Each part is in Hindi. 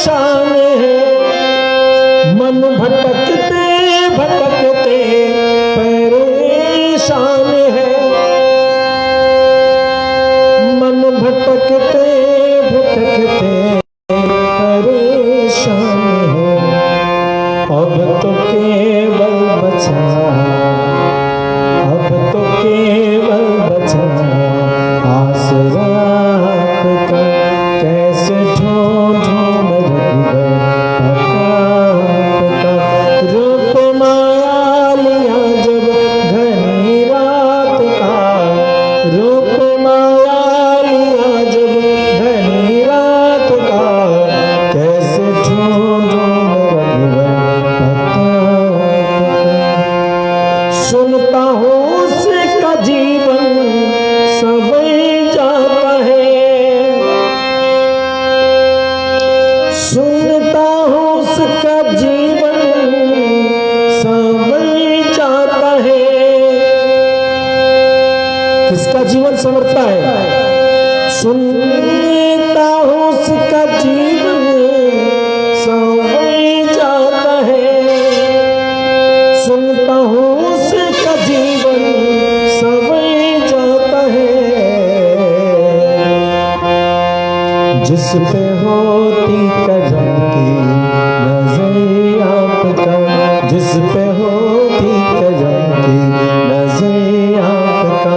शान है। मन भटकते भटकते परेशान है। मन भटकते भटकते परेशान है। अब तो केवल बचा, अब तो केवल बचा आसरा आपका। कैसे ढूंढूं मैं रघुवर आपका। रूप माया लिया जब घनी रात का। रूप माया लिया जब घनी रात का। कैसे ढूंढूं मैं रघुवर आपका। सुनता हूँ उसका जीवन सवै जाता है। सुनता हूँ उसका जीवन संवर जाता है। किसका जीवन संवरता है? सुनता हूँ उसका जीवन संवर जाता है। सुनता हूँ उसका जीवन संवर जाता है। जिस पे होती करम की नजर आपका। जिस पे होती करम की नजर आपका।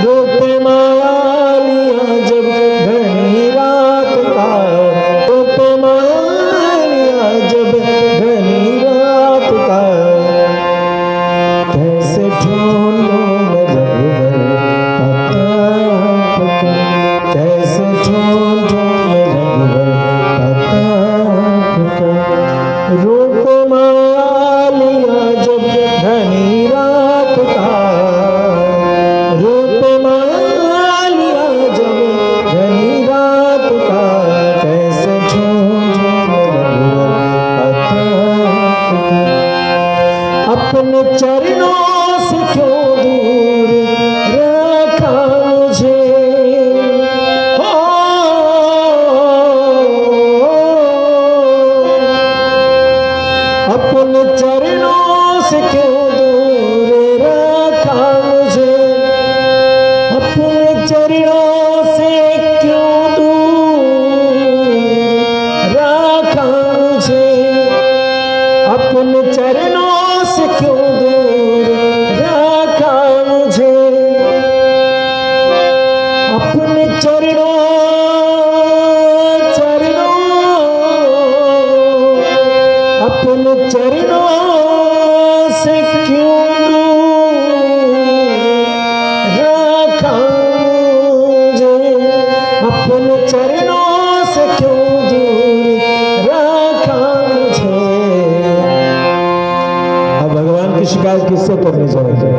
रूप माया लिया जब घनी रात का। रूप माया लिया जब घनी रात का। कैसे ढूंढूं मैं रघुवर आपका। कैसे ढूंढूं मैं रघुवर आपका। रूप माया लिया जब घनी रात का। रूप माया लिया जब घनी रात का। कैसे ढूंढूं मैं रघुवर आपका। अपने चरणों से क्यों दूर रखा मुझे। हो अपने चरणों से क्यों दूर रखा मुझे। अपने चरणों से क्यों दूर रखा मुझे। अपने चरणों से क्यों दूर रखा मुझे। अपने चरणों अपने चरणों से क्यों दूर रखा मुझे। अपने चरणों से क्यों दूर रखा मुझे। अब भगवान की शिकायत किससे करनी चाहिए?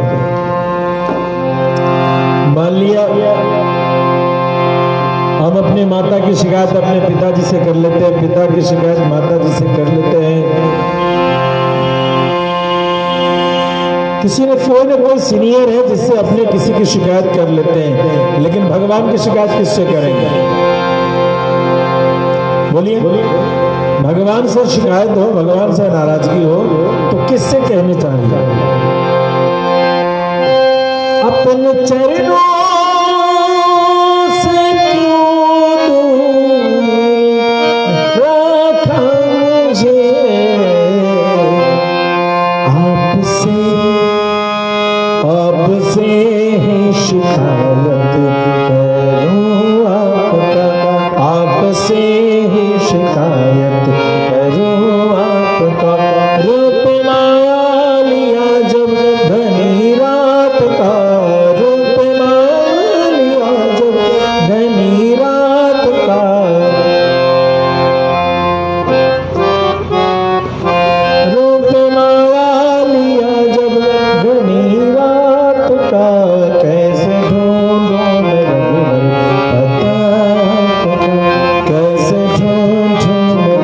मान लिया हम अपनी माता की शिकायत अपने पिताजी से कर लेते हैं। पिता की शिकायत माता जी से कर लेते हैं। किसी ने कोई ना कोई सीनियर है जिससे अपने किसी की शिकायत कर लेते हैं। लेकिन भगवान की शिकायत किससे करेंगे? बोलिए। भगवान से शिकायत हो, भगवान से नाराजगी हो तो किससे कहनी चाहिए? अपने चरणों से क्यों दूर रखा मुझे। आपसे ही शिकायत करूं आपका। आपसे ही शिकायत करूं आपका। रूप माया लिया जब घनी रात का। रूप माया लिया जब घनी रात का। रूप माया लिया जब घनी रात का। कैसे ढूंढूं मैं रघुवर आपका। कैसे ढूंढूं मैं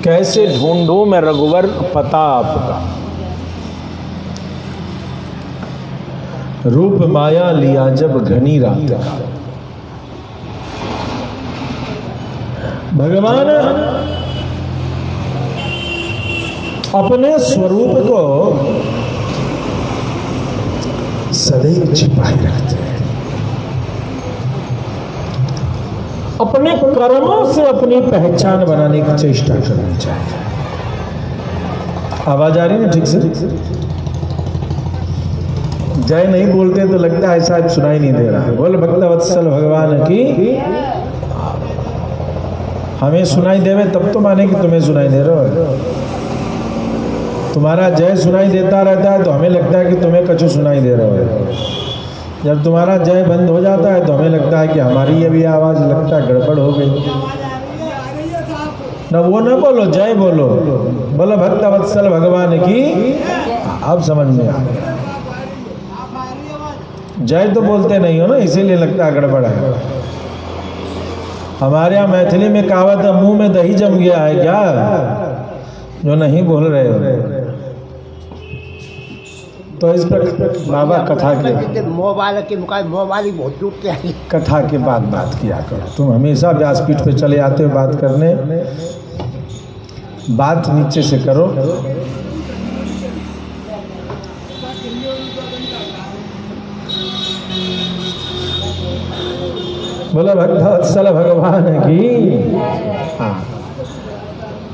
कैसे ढूंढूं मैं रघुवर पता आपका, रूप माया लिया जब घनी रात का। भगवान अपने स्वरूप को सदैव छिपाए रखते हैं, अपने कर्मों से अपनी पहचान बनाने की चेष्टा करनी चाहिए। आवाज आ रही है ठीक से? जय नहीं बोलते तो लगता है शायद सुनाई नहीं दे रहा है। बोल भक्तवत्सल भगवान की। हमें सुनाई देवे तब तो माने कि तुम्हें सुनाई दे रहा हो। तुम्हारा जय सुनाई देता रहता है तो हमें लगता है कि तुम्हें कछु सुनाई दे रहा है। जब तुम्हारा जय बंद हो जाता है तो हमें लगता है कि हमारी ये भी आवाज लगता है गड़बड़ हो गई। ना वो ना बोलो, जय बोलो। बोलो भक्तवत्सल भगवान की। अब समझ में आ गया। जय तो बोलते नहीं हो ना, इसीलिए लगता है गड़बड़ है। हमारे यहाँ मैथिली में कहावत है, मुंह में दही जम गया है क्या, जो नहीं बोल रहे हो। तो इस पर बाबा कथा के मोबाइल के मुकाबले मोबाइल बहुत जुटते हैं। कथा के बाद बात किया करो। तुम हमेशा व्यासपीठ पे चले आते हो बात करने, बात नीचे से करो। बोला भक्तवत्सल भगवान की। हाँ,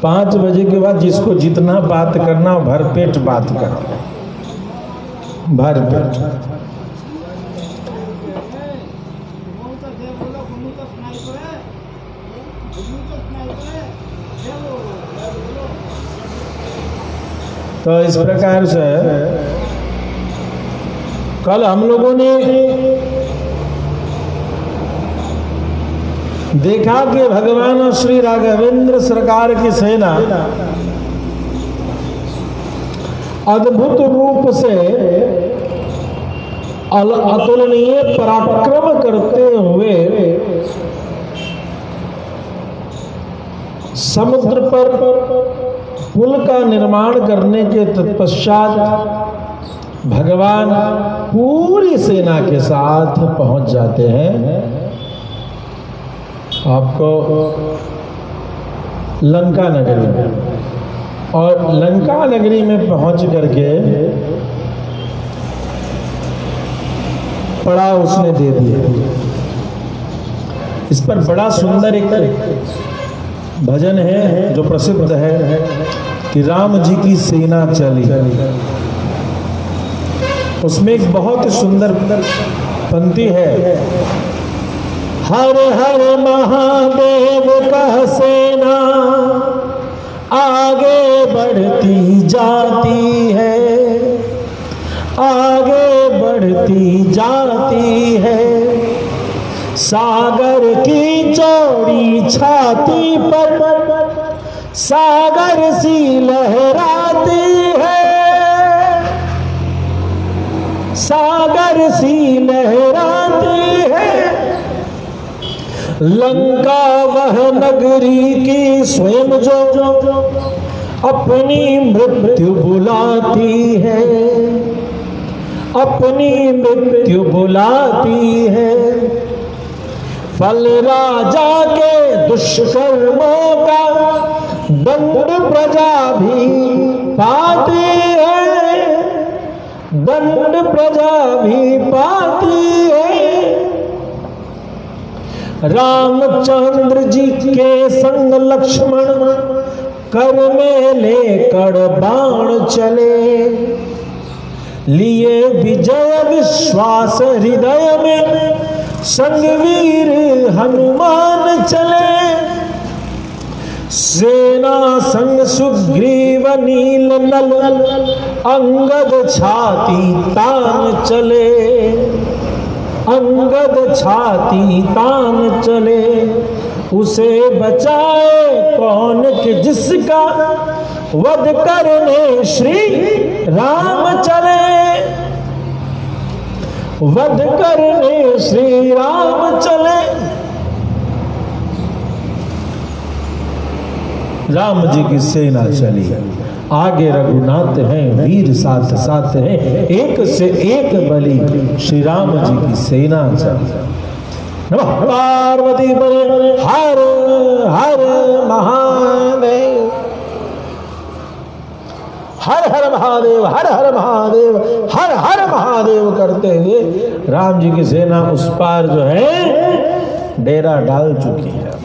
5 बजे के बाद जिसको जितना बात करना भरपेट बात करो, भरपेट। तो इस प्रकार से कल हम लोगों ने देखा कि भगवान श्री राघवेंद्र सरकार की सेना अद्भुत रूप से अतुलनीय पराक्रम करते हुए समुद्र पर पुल का निर्माण करने के तत्पश्चात भगवान पूरी सेना के साथ पहुंच जाते हैं आपको लंका नगरी में। और लंका नगरी में पहुंच करके पड़ाव उसने दे दिया। इस पर बड़ा सुंदर एक भजन है जो प्रसिद्ध है कि राम जी की सेना चली। उसमें एक बहुत सुंदर पंक्ति है, हर हर महादेव का सेना आगे बढ़ती जाती है, आगे बढ़ती जाती है। सागर की चौड़ी छाती पर सागर सी लहराती है, सागर सी लहराती है। लंका वह नगरी की स्वयं जो अपनी मृत्यु बुलाती है, अपनी मृत्यु बुलाती है। फल राजा के दुष्कर्मों का दंड प्रजा भी पाती है, दंड प्रजा भी पाती है। रामचंद्र जी के संग लक्ष्मण कर में लेकर बाण चले, लिए विजय विश्वास हृदय में संग वीर हनुमान चले। सेना संग सुग्रीव नील नल अंगद छाती तान चले, अंगद छाती तान चले। उसे बचाए कौन कि जिसका वध करने श्री राम चले, वध करने श्री राम चले। राम जी की सेना चली, आगे रघुनाथ हैं, वीर साथ साथ हैं, एक से एक बली, श्री राम जी की सेना चली। नमः पार्वती पते हर हर महादेव, हर हर महादेव, हर हर महादेव, हर हर महादेव करते हुए राम जी की सेना उस पार जो है डेरा डाल चुकी है।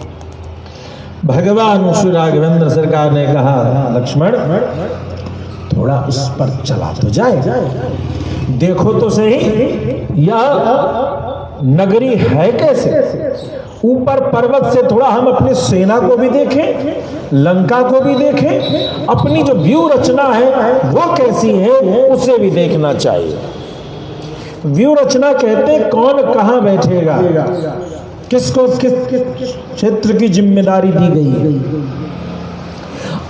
भगवान श्री राघवेंद्र सरकार ने कहा, लक्ष्मण थोड़ा उस पर चला तो जाए, देखो तो सही यह नगरी है कैसे, ऊपर पर्वत से थोड़ा हम अपनी सेना को भी देखें, लंका को भी देखें, अपनी जो व्यू रचना है वो कैसी है उसे भी देखना चाहिए। व्यू रचना कहते कौन कहां बैठेगा, किसको किस क्षेत्र की जिम्मेदारी दी गई है।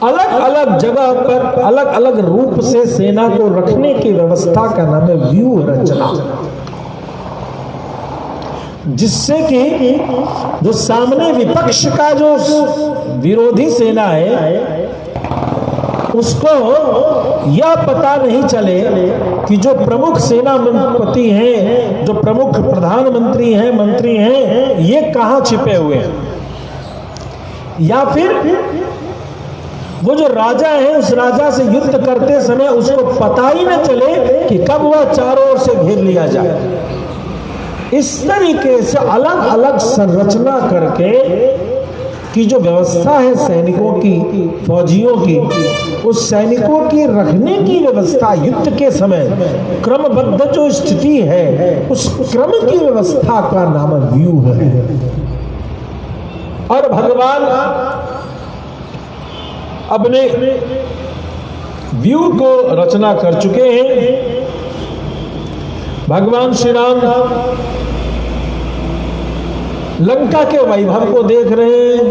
अलग अलग जगह पर अलग अलग रूप से सेना को रखने की व्यवस्था का नाम है व्यू रचना, जिससे कि जो सामने विपक्ष का जो विरोधी सेना है उसको यह पता नहीं चले कि जो प्रमुख सेनापति हैं, जो प्रमुख प्रधानमंत्री हैं, मंत्री हैं, ये कहां छिपे हुए हैं, या फिर वो जो राजा है उस राजा से युद्ध करते समय उसको पता ही न चले कि कब वह चारों ओर से घेर लिया जाए। इस तरीके से अलग अलग संरचना करके की जो व्यवस्था है सैनिकों की, फौजियों की, उस सैनिकों की रखने की व्यवस्था युद्ध के समय क्रमबद्ध जो स्थिति है उस क्रम की व्यवस्था का नाम व्यू है। और भगवान अपने व्यू को रचना कर चुके हैं। भगवान श्री राम लंका के वैभव को देख रहे हैं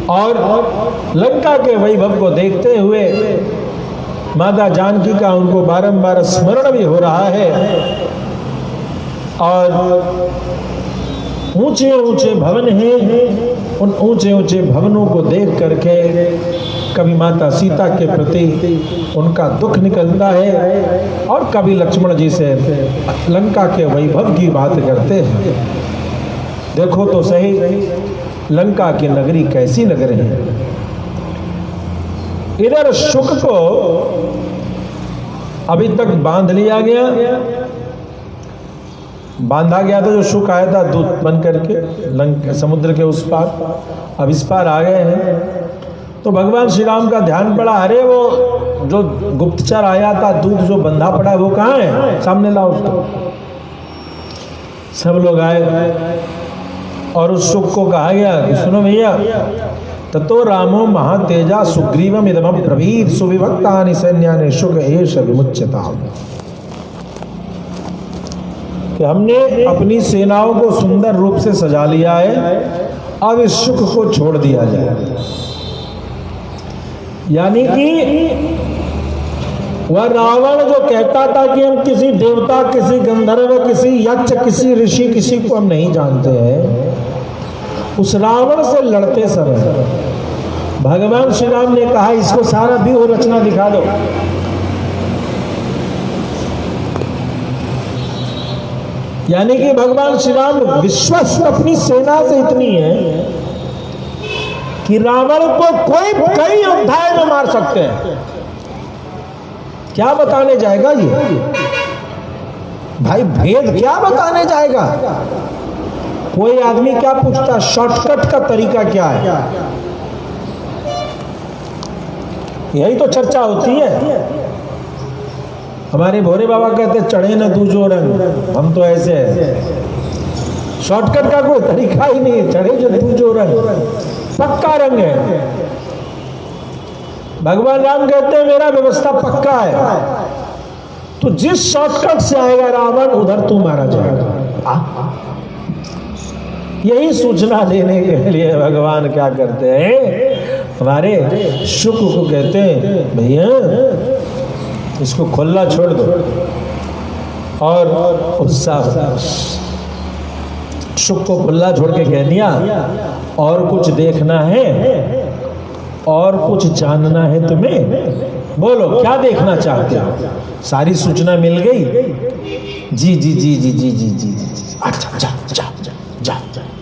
और लंका के वैभव को देखते हुए माता जानकी का उनको बारंबार स्मरण भी हो रहा है और ऊंचे ऊंचे भवन हैं, उन ऊंचे ऊंचे भवनों को देख करके कभी माता सीता के प्रति उनका दुख निकलता है और कभी लक्ष्मण जी से लंका के वैभव की बात करते हैं। देखो तो सही लंका की नगरी कैसी लग रही है। इधर शुक को अभी तक बांध लिया गया, बांधा गया था, जो शुक आया था दूत बन करके समुद्र के उस पार, अब इस पार आ गए हैं। तो भगवान श्री राम का ध्यान पड़ा, अरे वो जो गुप्तचर आया था दूत जो बंधा पड़ा है वो कहाँ है, सामने लाओ उसको। सब लोग आए और उस शुक को कहा गया कि सुनो भैया, ततो रामो महातेजा सुग्रीवम इदम ब्रवीत सुविभक्तानि सैन्यानि शुक एष विमुच्यताम्, कि हमने अपनी सेनाओं को सुंदर रूप से सजा लिया है, अब इस शुक को छोड़ दिया जाए। यानी कि वह रावण जो कहता था कि हम किसी देवता, किसी गंधर्व, किसी यक्ष, किसी ऋषि, किसी को हम नहीं जानते हैं, उस रावण से लड़ते समय भगवान श्री राम ने कहा इसको सारा व्यूह रचना दिखा दो। यानी कि भगवान श्री राम विश्वस्त अपनी सेना से इतनी है कि रावण को कोई कई अध्याय में मार सकते हैं। क्या बताने जाएगा ये भाई, भेद क्या बताने जाएगा। कोई आदमी क्या पूछता, शॉर्टकट का तरीका क्या है, यही तो चर्चा होती है। हमारे भोरे बाबा कहते चढ़े न दूजो रंग, हम तो ऐसे हैं, शॉर्टकट का कोई तरीका ही नहीं, चढ़े जो दूजो रंग, पक्का रंग है। भगवान राम कहते हैं मेरा व्यवस्था पक्का है, तो जिस शॉर्टकट से आएगा रावण उधर तू मारा जाएगा। यही सूचना देने के लिए भगवान क्या करते हैं, हमारे शुक को कहते हैं भैया इसको खुला छोड़ दो, और उस शुक को खुला छोड़ के कह दिया और कुछ देखना है, और कुछ जानना है तुम्हें? बोलो क्या देखना चाहते हो? सारी सूचना मिल गई? जी जी जी जी जी जी जी जी। अच्छा जा जा जा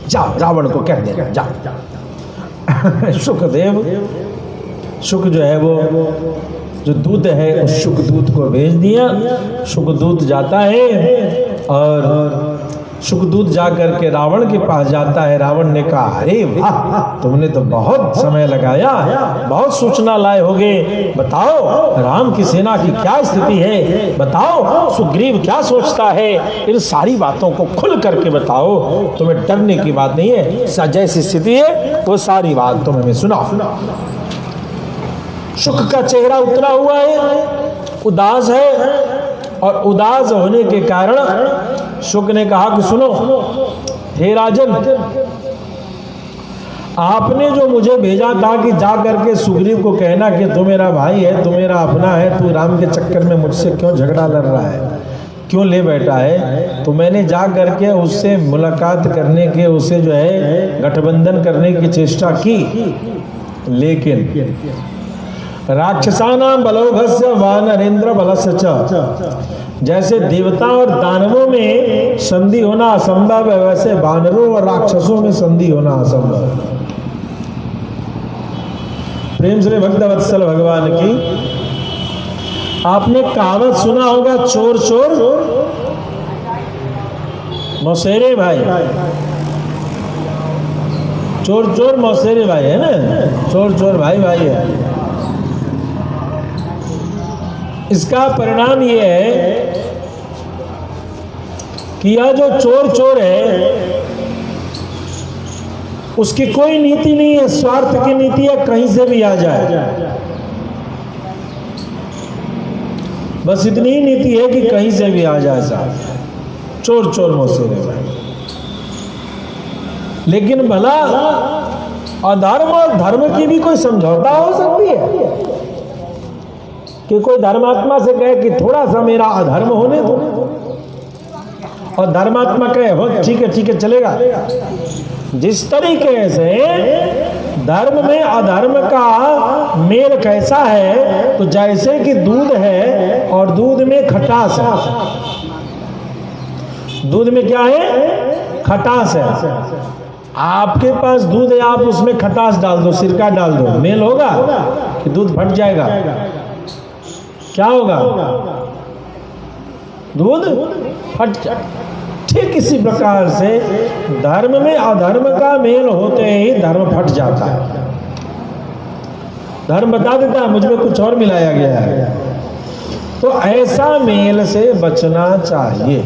जा, रावण को कह देना जा। शुकदेव, शुक जो है वो जो दूत है उस शुकदूत को भेज दिया। शुकदूत जाता है और शुकदूत जाकर के रावण के पास जाता है। रावण ने कहा, अरे वाह, तुमने तो बहुत समय लगाया, बहुत सूचना लाए होगे। बताओ राम की सेना की क्या स्थिति है, बताओ सुग्रीव क्या सोचता है, इन सारी बातों को खुल करके बताओ। तुम्हें डरने की बात नहीं है, जैसी स्थिति है वो सारी बात तुम हमें सुनाओ। शुक का चेहरा उतरा हुआ है, उदास है, और उदास होने के कारण शुक ने कहा कि सुनो हे राजन, आपने जो मुझे भेजा था कि जा करके सुग्रीव को कहना कि तू मेरा भाई है, तू मेरा अपना है, तू राम के चक्कर में मुझसे क्यों झगड़ा लड़ रहा है, क्यों ले बैठा है, तो मैंने जा करके उससे मुलाकात करने के, उसे जो है गठबंधन करने की चेष्टा की, लेकिन राक्षसानां बलौघस्य वानरेंद्र बलस्य च, जैसे देवता और दानवों में संधि होना असंभव है, वैसे वानरों और राक्षसों में संधि होना असंभव है। प्रेम से भक्तवत्सल भगवान की आपने कहावत सुना होगा, चोर चोर मौसेरे भाई, चोर चोर मौसेरे भाई है ना, चोर चोर भाई भाई है। इसका परिणाम ये है कि यह जो चोर चोर है उसकी कोई नीति नहीं है, स्वार्थ की नीति है, कहीं से भी आ जाए, बस इतनी ही नीति है कि कहीं से भी आ जाए साहब। चोर चोर मौसेरे भाई। लेकिन भला अधर्म और धर्म की भी कोई समझौता हो सकती है कि कोई धर्मात्मा से कहे कि थोड़ा सा मेरा अधर्म होने दो, और धर्मात्मा कहे हो ठीक है चलेगा। जिस तरीके से धर्म में अधर्म का मेल कैसा है, तो जैसे कि दूध है और दूध में खटास है, दूध में क्या है, खटास है। आपके पास दूध है, आप उसमें खटास डाल दो, सिरका डाल दो, मेल होगा कि दूध फट जाएगा? क्या होगा? दूध फट जाए। ठीक इसी प्रकार से धर्म में अधर्म का मेल होते ही धर्म फट जाता है। धर्म बता देता है मुझ में कुछ और मिलाया गया है, तो ऐसा मेल से बचना चाहिए।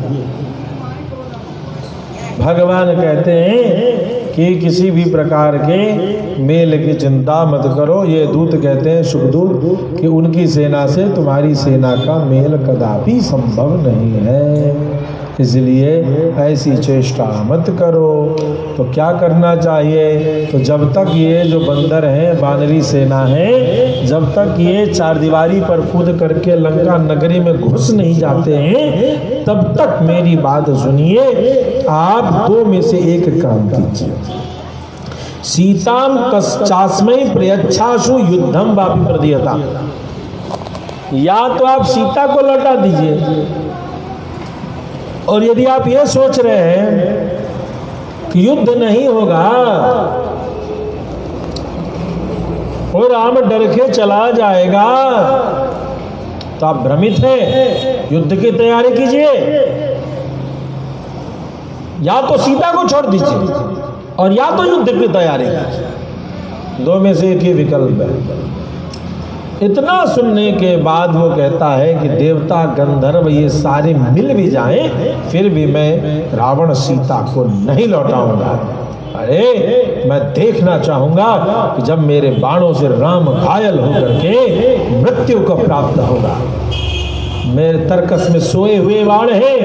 भगवान कहते हैं कि किसी भी प्रकार के मेल की चिंता मत करो। ये दूत कहते हैं, शुकदूत, कि उनकी सेना से तुम्हारी सेना का मेल कदापि संभव नहीं है, इसलिए ऐसी चेष्टा मत करो। तो क्या करना चाहिए? तो जब तक ये जो बंदर हैं, बानरी सेना है, जब तक ये चारदीवारी पर कूद करके लंका नगरी में घुस नहीं जाते हैं, तब तक मेरी बात सुनिए। आप दो में से एक काम कीजिए। सीताम तस्मै प्रयच्छासु युद्धम वापि प्रदीयता। या तो आप सीता को लौटा दीजिए, और यदि आप ये सोच रहे हैं कि युद्ध नहीं होगा और राम डर के चला जाएगा, तो आप भ्रमित हैं। युद्ध की तैयारी कीजिए, या तो सीता को छोड़ दीजिए और या तो युद्ध की तैयारी कीजिए। दो में से एक ही विकल्प है। इतना सुनने के बाद वो कहता है कि देवता गंधर्व ये सारे मिल भी जाएं, फिर भी मैं रावण सीता को नहीं लौटाऊंगा। अरे मैं देखना चाहूंगा कि जब मेरे बाणों से राम घायल होकर के मृत्यु को प्राप्त होगा। मेरे तर्कस में सोए हुए बाण हैं,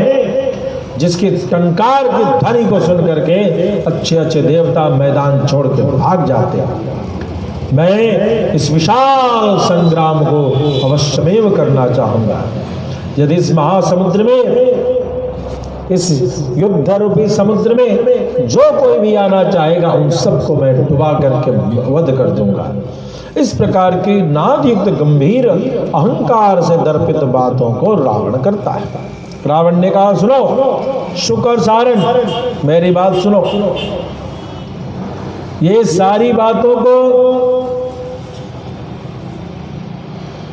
जिसके टंकार की ध्वनि को सुन करके अच्छे अच्छे देवता मैदान छोड़ के भाग जाते हैं। मैं इस विशाल संग्राम को अवश्यमेव करना चाहूंगा। यदि इस महासमुद्र में, इस युद्ध रूपी समुद्र में जो कोई भी आना चाहेगा उन सबको मैं डुबा करके वध कर दूंगा। इस प्रकार की नादयुक्त गंभीर अहंकार से दर्पित बातों को रावण करता है। रावण ने कहा, सुनो शुक और सारण, मेरी बात सुनो। ये सारी बातों को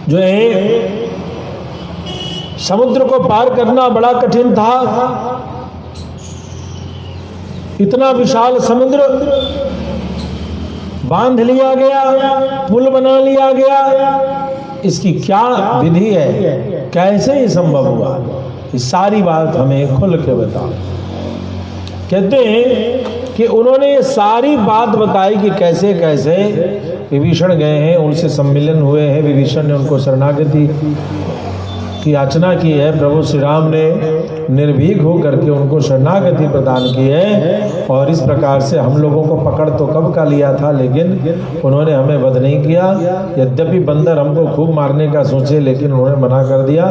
जो है समुद्र को पार करना बड़ा कठिन था। इतना विशाल समुद्र बांध लिया गया, पुल बना लिया गया, इसकी क्या विधि है, कैसे ये संभव हुआ, ये सारी बात हमें खुल के बताओ। कहते हैं कि उन्होंने ये सारी बात बताई कि कैसे कैसे विभीषण गए हैं, उनसे सम्मिलन हुए हैं, विभीषण ने उनको शरणागति की याचना की है, प्रभु श्री राम ने निर्भीक होकर के उनको शरणागति प्रदान की है, और इस प्रकार से हम लोगों को पकड़ तो कब का लिया था, लेकिन उन्होंने हमें वध नहीं किया। यद्यपि बंदर हमको खूब मारने का सोचे, लेकिन उन्होंने मना कर दिया।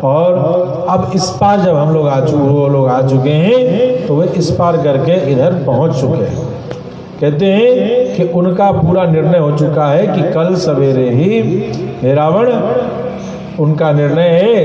और अब इस पार जब हम लोग वो लोग आ चुके हैं, तो वे इस पार करके इधर पहुंच चुके हैं। कहते हैं कि उनका पूरा निर्णय हो चुका है कि कल सवेरे ही हे रावण, उनका निर्णय है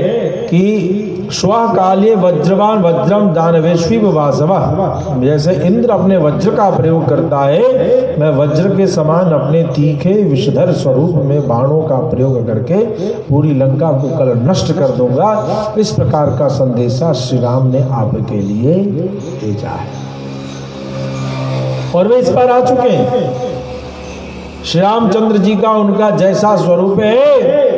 कि श्वः काले वज्रवान वज्रम दानवेश्वी वासवः, जैसे इंद्र अपने वज्र का प्रयोग करता है, मैं वज्र के समान अपने तीखे विषधर स्वरूप में बाणों का प्रयोग करके पूरी लंका को कल नष्ट कर दूंगा। इस प्रकार का संदेशा श्री राम ने आपके लिए भेजा है, और वे इस पर आ चुके हैं। श्री रामचंद्र जी का उनका जैसा स्वरूप है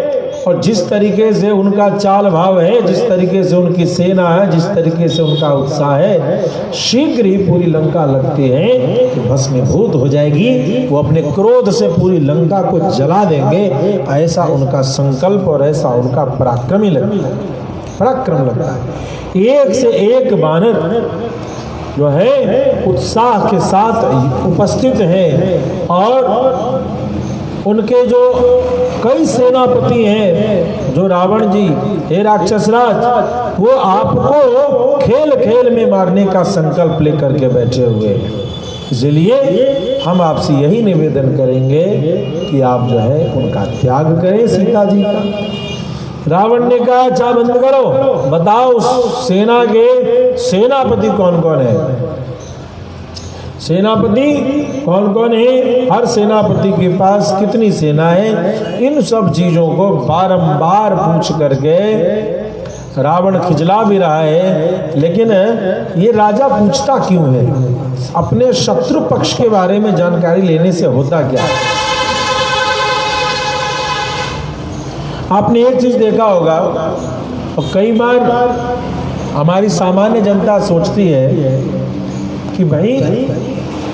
और जिस तरीके से उनका चाल भाव है, जिस तरीके से उनकी सेना है, जिस तरीके से उनका उत्साह है, शीघ्र ही पूरी लंका लगती है कि भस्मीभूत हो जाएगी। वो अपने क्रोध से पूरी लंका को जला देंगे, ऐसा उनका संकल्प और ऐसा उनका पराक्रम लगता है। एक से एक वानर जो है उत्साह के साथ उपस्थित हैं, और उनके जो कई सेनापति हैं, जो रावण जी, हे राक्षसराज, वो आपको खेल खेल में मारने का संकल्प लेकर के बैठे हुए हैं। इसलिए हम आपसे यही निवेदन करेंगे कि आप जो है उनका त्याग करें, सीता जी का। रावण ने कहा, अच्छा बंद करो, बताओ उस सेना के सेनापति कौन कौन है। सेनापति कौन कौन है, हर सेनापति के पास कितनी सेना है, इन सब चीजों को बारंबार पूछ करके रावण खिजला भी रहा है। लेकिन ये राजा पूछता क्यों है, अपने शत्रु पक्ष के बारे में जानकारी लेने से होता क्या है। आपने एक चीज देखा होगा, और कई बार हमारी सामान्य जनता सोचती है कि भाई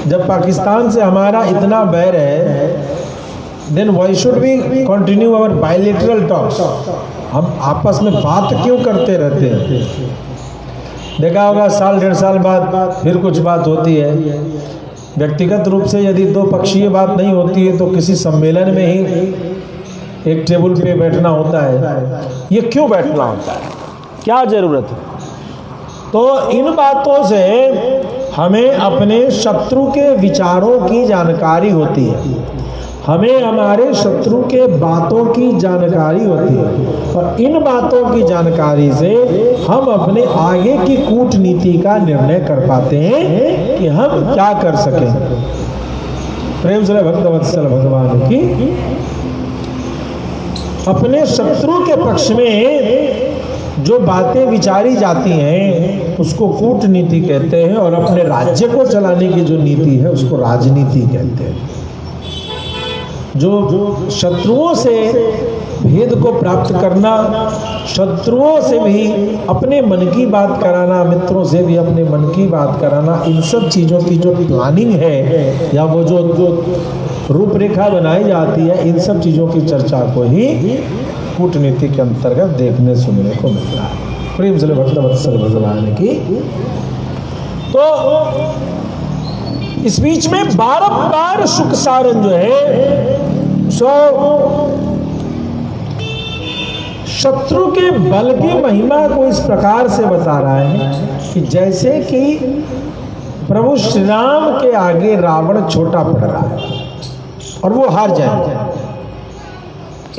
जब पाकिस्तान से हमारा इतना बैर है, then why should we continue our bilateral talks, हम आपस में बात क्यों करते रहते हैं। देखा होगा साल डेढ़ साल बाद फिर कुछ बात होती है। व्यक्तिगत रूप से यदि दो पक्षीय बात नहीं होती है, तो किसी सम्मेलन में ही एक टेबल पे बैठना होता है। ये क्यों बैठना होता है, क्या जरूरत है। तो इन बातों से हमें अपने शत्रु के विचारों की जानकारी होती है, हमें हमारे शत्रु के बातों की जानकारी होती है, और इन बातों की जानकारी से हम अपने आगे की कूटनीति का निर्णय कर पाते हैं कि हम क्या कर सकें। प्रेम से भक्तवत्सल भगवान की अपने शत्रु के पक्ष में जो बातें विचारी जाती हैं उसको कूटनीति कहते हैं, और अपने राज्य को चलाने की जो नीति है उसको राजनीति कहते हैं। जो शत्रुओं से भेद को प्राप्त करना, शत्रुओं से भी अपने मन की बात कराना, मित्रों से भी अपने मन की बात कराना, इन सब चीज़ों की जो प्लानिंग है या वो जो रूपरेखा बनाई जाती है, इन सब चीज़ों की चर्चा को ही कूटनीति के अंतर्गत देखने सुनने को मिलता है। प्रेम से भक्तवत्सल भगवान की। तो इस बीच में बारंबार शुक सारण जो है सो शत्रु के बल की महिमा को इस प्रकार से बता रहा है कि जैसे कि प्रभु श्री राम के आगे रावण छोटा पड़ रहा है और वो हार जाएंगे।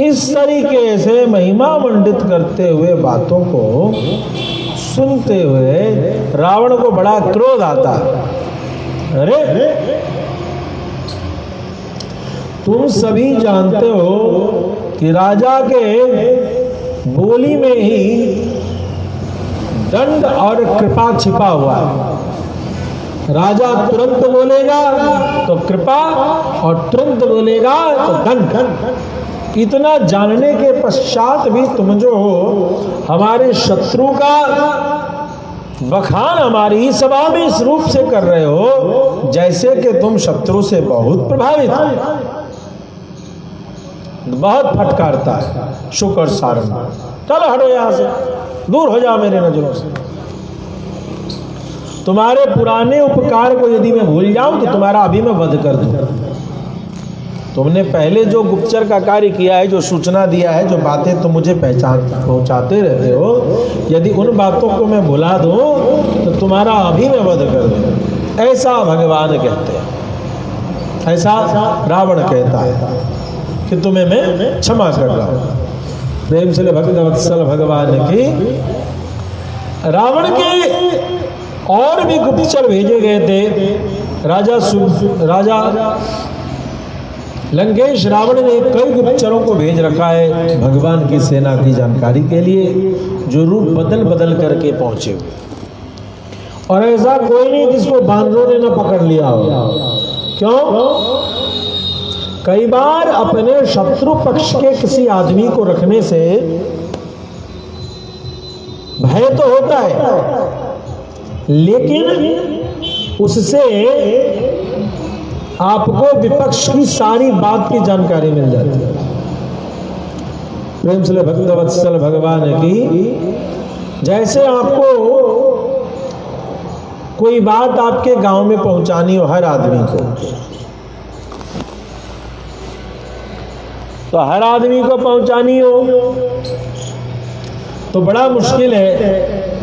इस तरीके से महिमा मंडित करते हुए बातों को सुनते हुए रावण को बड़ा क्रोध आता। अरे तुम सभी जानते हो कि राजा के बोली में ही दंड और कृपा छिपा हुआ है। राजा तुरंत बोलेगा तो कृपा और तुरंत बोलेगा तो दंड। इतना जानने के पश्चात भी तुम जो हो हमारे शत्रु का बखान हमारी सभा में इस रूप से कर रहे हो जैसे कि तुम शत्रु से बहुत प्रभावित हो। बहुत फटकारता है शुक और सारंग। चलो हटो यहां से, दूर हो जाओ मेरे नजरों से। तुम्हारे पुराने उपकार को यदि मैं भूल जाऊं तो तुम्हारा अभी मैं वध कर दूं। तुमने पहले जो गुप्तचर का कार्य किया है, जो सूचना दिया है, जो बातें तुम मुझे पहुंचाते रहते हो, यदि उन बातों को मैं भुला दूं तो तुम्हारा अभी मैं वध कर दूं। ऐसा भगवान कहते हैं, ऐसा रावण कहता है कि तुम्हें मैं क्षमा कर रहा हूं। प्रेम से भक्त वत्सल भगवान की। रावण के और भी गुप्तचर भेजे गए थे। राजा लंकेश रावण ने कई गुप्तचरों को भेज रखा है भगवान की सेना की जानकारी के लिए, जो रूप बदल बदल करके पहुंचे हुए। और ऐसा कोई नहीं जिसको बानरों ने न पकड़ लिया हो। क्यों? कई बार अपने शत्रु पक्ष के किसी आदमी को रखने से भय तो होता है, लेकिन उससे आपको विपक्ष की सारी बात की जानकारी मिल जाती है। प्रेम से भक्त वत्सल भगवान की। जैसे आपको कोई बात आपके गांव में पहुंचानी हो हर आदमी को, तो हर आदमी को पहुंचानी हो तो बड़ा मुश्किल है।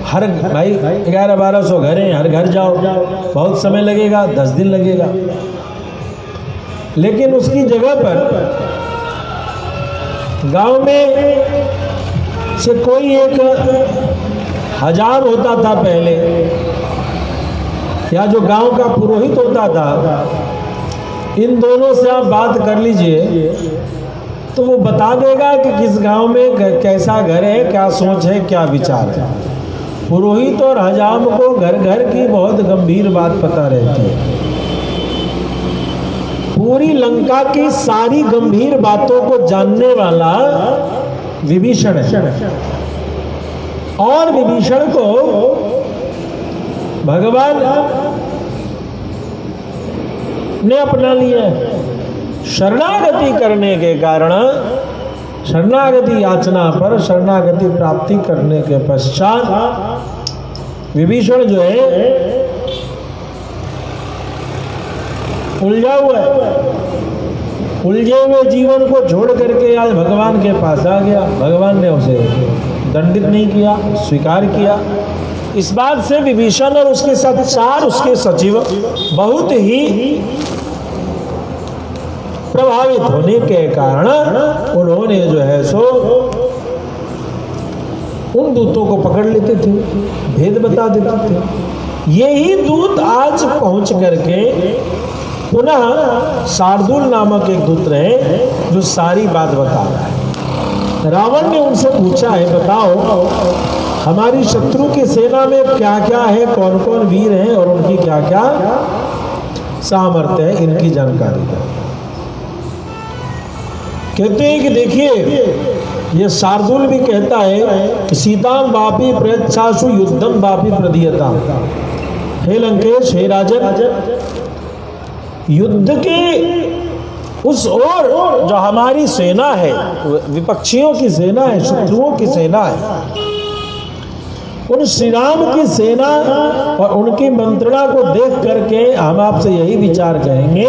हर भाई 1100-1200 घर हैं, हर घर जाओ, बहुत समय लगेगा, 10 दिन लगेगा। लेकिन उसकी जगह पर गांव में से कोई एक हजाम होता था पहले, या जो गांव का पुरोहित होता था, इन दोनों से आप बात कर लीजिए तो वो बता देगा कि किस गांव में कैसा घर है, क्या सोच है, क्या विचार है। पुरोहित और हजाम को घर घर की बहुत गंभीर बात पता रहती है। पूरी लंका की सारी गंभीर बातों को जानने वाला विभीषण है, और विभीषण को भगवान ने अपना लिया। शरणागति करने के कारण, शरणागति याचना पर शरणागति प्राप्ति करने के पश्चात विभीषण जो है उलझा हुआ है। उलझे हुए जीवन को छोड़ करके आज भगवान के पास आ गया। भगवान ने उसे दंडित नहीं किया, स्वीकार किया। इस बात से विभीषण और उसके साथ 4 उसके सचिव बहुत ही प्रभावित होने के कारण उन्होंने जो है सो उन दूतों को पकड़ लेते थे, भेद बता देते थे। यही दूत आज पहुंच करके पुनः शार्दूल नामक एक दूत रहे जो सारी बात बता रहा है। रावण ने उनसे पूछा है, बताओ हमारी शत्रु की सेना में क्या क्या है, कौन कौन वीर हैं और उनकी क्या क्या सामर्थ्य है, इनकी जानकारी दो। कहते हैं कि देखिए, ये शार्दूल भी कहता है कि सीताम वापी प्रयच्छासु युद्धम वापी प्रदीयता। हे लंकेश, हे राजन, युद्ध के उस ओर जो हमारी सेना है, विपक्षियों की सेना है, शत्रुओं की सेना है, उन श्री राम की सेना और उनकी मंत्रणा को देख करके हम आपसे यही विचार करेंगे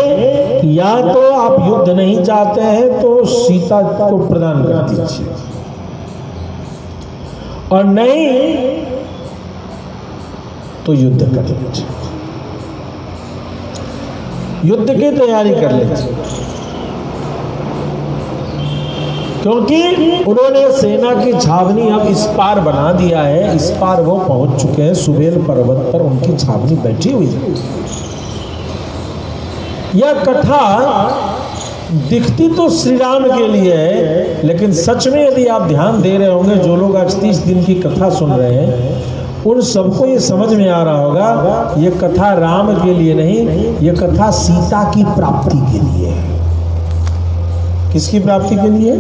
कि या तो आप युद्ध नहीं चाहते हैं तो सीता को प्रदान कर दीजिए, और नहीं तो युद्ध कर लीजिए। युद्ध की तैयारी कर लीजिए, क्योंकि उन्होंने सेना की छावनी अब इस पार बना दिया है। इस पार वो पहुंच चुके हैं, सुबेल पर्वत पर उनकी छावनी बैठी हुई है। यह कथा दिखती तो श्री राम के लिए है, लेकिन सच में यदि आप ध्यान दे रहे होंगे, जो लोग आज 30 दिन की कथा सुन रहे हैं, उन सबको ये समझ में आ रहा होगा ये कथा राम के लिए नहीं, ये कथा सीता की प्राप्ति के लिए है। किसकी प्राप्ति के लिए?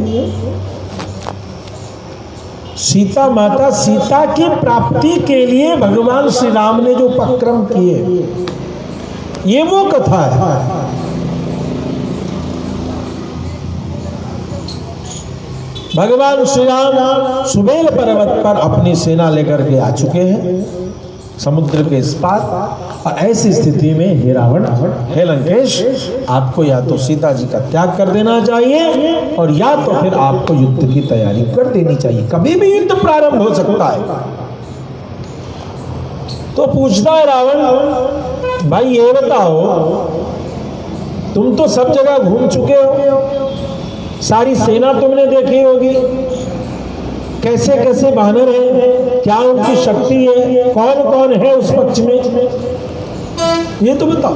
सीता माता सीता की प्राप्ति के लिए भगवान श्री राम ने जो उपक्रम किए, ये वो कथा है। भगवान श्री राम सुबेल पर्वत पर अपनी सेना लेकर के आ चुके हैं समुद्र के इस पार, और ऐसी स्थिति में हे रावण, हे लंकेश, आपको या तो सीता जी का त्याग कर देना चाहिए और या तो फिर आपको युद्ध की तैयारी कर देनी चाहिए। कभी भी युद्ध प्रारंभ हो सकता है। तो पूछता है रावण, भाई ये बताओ, तुम तो सब जगह घूम चुके हो, सारी सेना तुमने देखी होगी, कैसे कैसे वानर हैं, क्या उनकी शक्ति है, कौन कौन है उस पक्ष में, ये तो बताओ।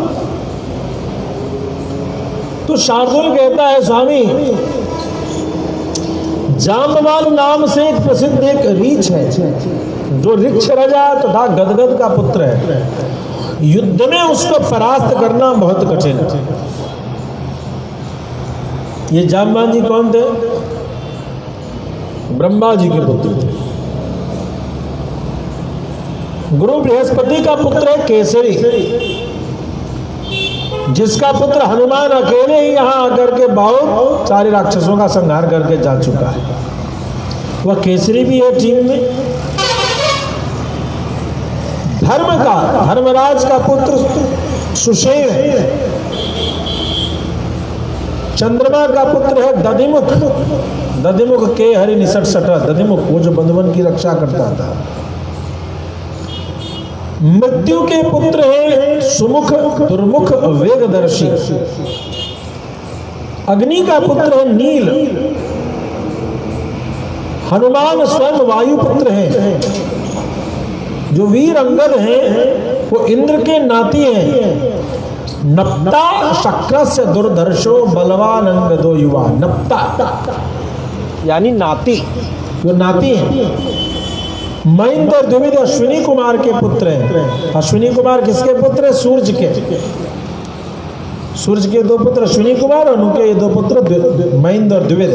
तो शार्दुल कहता है, स्वामी, जाम्बवान नाम से एक प्रसिद्ध एक रीछ है, जो ऋक्ष राजा तथा गदगद का पुत्र है। युद्ध में उसको परास्त करना बहुत कठिन है। ये जाम्बान जी कौन थे? ब्रह्मा जी के पुत्र थे। गुरु बृहस्पति का पुत्र है केसरी, जिसका पुत्र हनुमान अकेले ही यहां आकर के बहुत सारे राक्षसों का संहार करके जा चुका है। वह केसरी भी है टीम में। धर्मराज का पुत्र सुषेण है। चंद्रमा का पुत्र है दधिमुख। दधिमुख के हरि निसट सटा, दधिमुख वो जो बंधुवन की रक्षा करता था। मृत्यु के पुत्र है सुमुख, दुर्मुख, वेगदर्शी। अग्नि का पुत्र है नील। हनुमान स्वयं वायु पुत्र है। जो वीर अंगद हैं वो इंद्र के नाती हैं। नप्ता शक्रस्य दुर्धर्षो बलवान अंगदो युवा। नप्ता यानी नाती, जो नाती हैं। महेंद्र द्विविध अश्विनी कुमार के पुत्र हैं। अश्विनी कुमार किसके पुत्र है? सूर्य के। सूर्य के दो पुत्र अश्विनी कुमार और उनके ये दो पुत्र महेंद्र और द्विविध।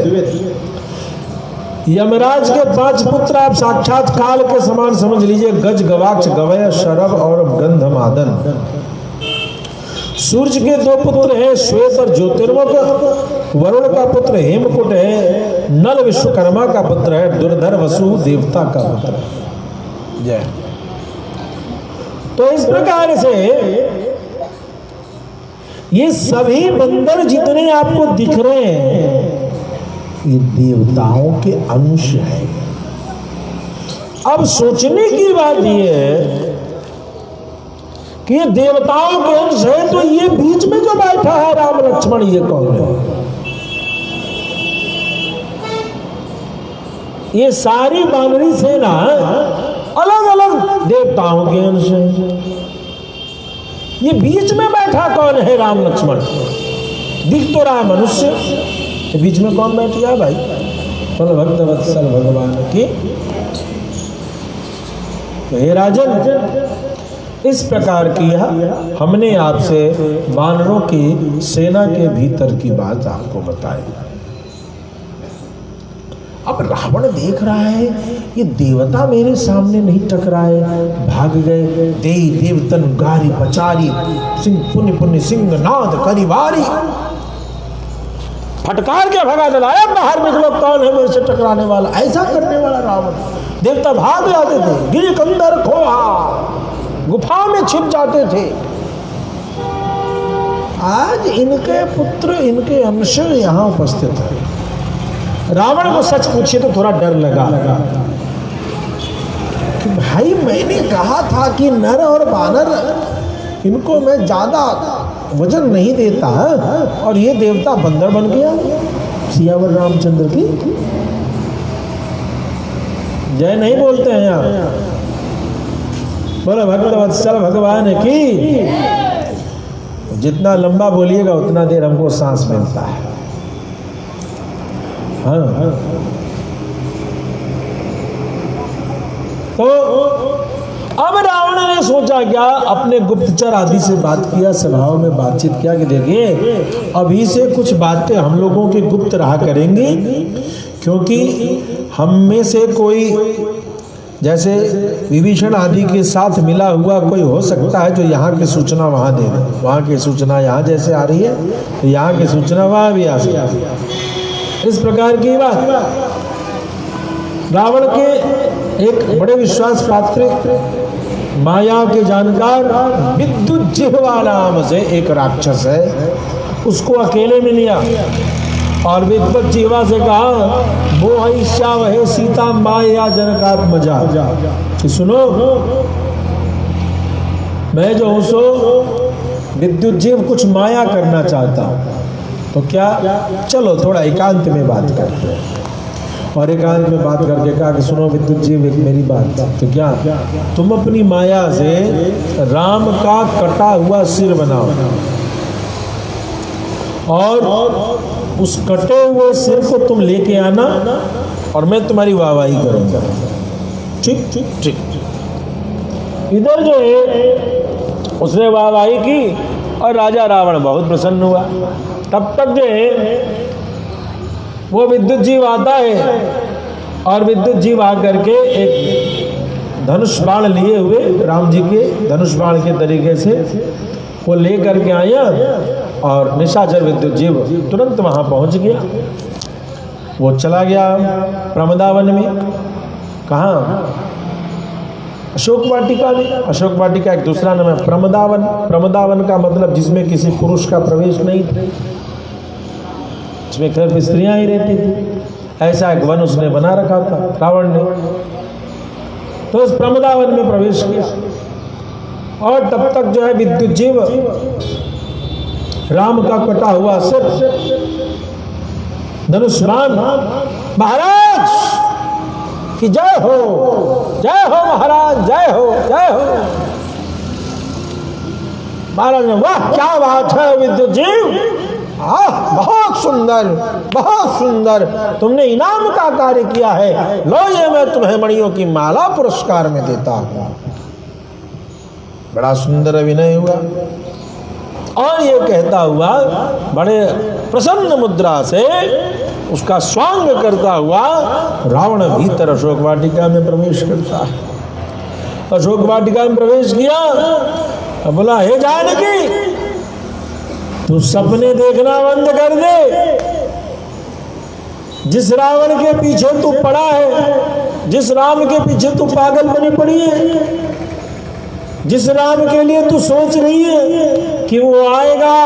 यमराज के 5 पुत्र आप साक्षात काल के समान समझ लीजिए। गज, गवाक्ष, गवय, शरभ और गंधमादन। सूर्य के 2 पुत्र हैं श्वेत और ज्योतिर्मुख। वरुण का पुत्र हेमकुट है। नल विश्वकर्मा का पुत्र है। दुर्धर वसु देवता का पुत्र है। जय। तो इस प्रकार से ये सभी बंदर जितने आपको दिख रहे हैं, ये देवताओं के अंश हैं। अब सोचने की बात ये है कि ये देवताओं के अंश है, तो ये बीच में जो बैठा है राम लक्ष्मण, ये कौन है? ये सारी वानरी सेना अलग अलग देवताओं के अंश है। ये बीच में बैठा कौन है राम लक्ष्मण? दिख तो रहा है मनुष्य, तो बीच में कौन बैठ गया भाई? बोलो भक्त वत्सल भगवान की। तो हे राजन, इस प्रकार की हमने आपसे वानरों की सेना के भीतर की बात आपको बताई। अब रावण देख रहा है ये देवता मेरे सामने नहीं टकराए, भाग गए। देई देवतन गारी पचारी, सिंह पुण्य पुण्य सिंह नाद करिवारी। फटकार के भगा दिलाया, बाहर निकलो, कौन है मेरे से टकराने वाला? ऐसा करने वाला रावण। देवता भाग जाते थे, गिर कंदर खोहा, गुफा में छिप जाते थे। आज इनके पुत्र, इनके अंश यहां उपस्थित है। रावण को सच पूछिए तो थोड़ा डर लगा कि भाई मैंने कहा था कि नर और वानर, इनको मैं ज्यादा वजन नहीं देता और ये देवता बंदर बन गया। सियावर रामचंद्र की जय नहीं बोलते हैं यहाँ। बोले भक्तवत्सल भगवान की। जितना लंबा बोलिएगा उतना देर हमको सांस मिलता है। हाँ। तो अब रावण ने सोचा क्या, अपने गुप्तचर आदि से बात किया, सभाओं में बातचीत किया कि देखिए अभी से कुछ बातें हम लोगों की गुप्त रहा करेंगी, क्योंकि हम में से कोई जैसे विभीषण आदि के साथ मिला हुआ कोई हो सकता है जो यहाँ की सूचना वहाँ दे दे, वहाँ की सूचना यहाँ जैसे आ रही है तो यहाँ की सूचना वहाँ भी आ सकती है। इस प्रकार की बात रावण के एक बड़े विश्वास पात्र माया के जानकार विद्युत जिह्वा नाम से एक राक्षस है, उसको अकेले में लिया और विद्युत जिह्वा से कहा मोहिष्या वह सीता माया जनकात्मजा कि सुनो, मैं जो हूं सो विद्युत जीव कुछ माया करना चाहता हूं, तो क्या चलो थोड़ा एकांत में बात करते हैं। और एकांत में बात करके कहा कि सुनो विद्युत जीव, एक मेरी बात, तो क्या तुम अपनी माया से राम का कटा हुआ सिर बनाओ और उस कटे हुए सिर को तुम लेके आना और मैं तुम्हारी वाहवाही करूंगा। ठीक ठीक ठीक। इधर जो है उसने वाहवाही की और राजा रावण बहुत प्रसन्न हुआ। तब तक जो है वो विद्युत जीव आता है और विद्युत जीव आकर के एक धनुष बाण लिए हुए राम जी के धनुष बाण के तरीके से वो ले करके आया और निशाचर विद्युत जीव तुरंत वहां पहुंच गया। वो चला गया प्रमदावन में। कहाँ? अशोक वाटिका में। अशोक वाटिका एक दूसरा नाम है प्रमदावन। प्रमदावन का मतलब जिसमें किसी पुरुष का प्रवेश नहीं था, जिसमें सिर्फ स्त्रियां ही रहती थी, ऐसा एक वन उसने बना रखा था रावण ने। तो उस प्रमदावन में प्रवेश किया और तब तक जो है विद्युत जीव राम का कटा हुआ सिर धनुष बाण, महाराज की जय हो महाराज, जय हो जय हो। महाराज ने वाह क्या बात है विद्युत जीव, बहुत सुंदर बहुत सुंदर, तुमने इनाम का कार्य किया है, लो ये मैं तुम्हें मणियों की माला पुरस्कार में देता हूं। बड़ा सुंदर अभिनय हुआ और ये कहता हुआ बड़े प्रसन्न मुद्रा से उसका स्वांग करता हुआ रावण भीतर अशोक वाटिका में प्रवेश करता है। अशोक वाटिका में प्रवेश किया, बोला हे जानकी तू सपने देखना बंद कर दे। जिस रावण के पीछे तू पड़ा है, जिस राम के पीछे तू पागल बनी पड़ी है, जिस राम के लिए तू सोच रही है कि वो आएगा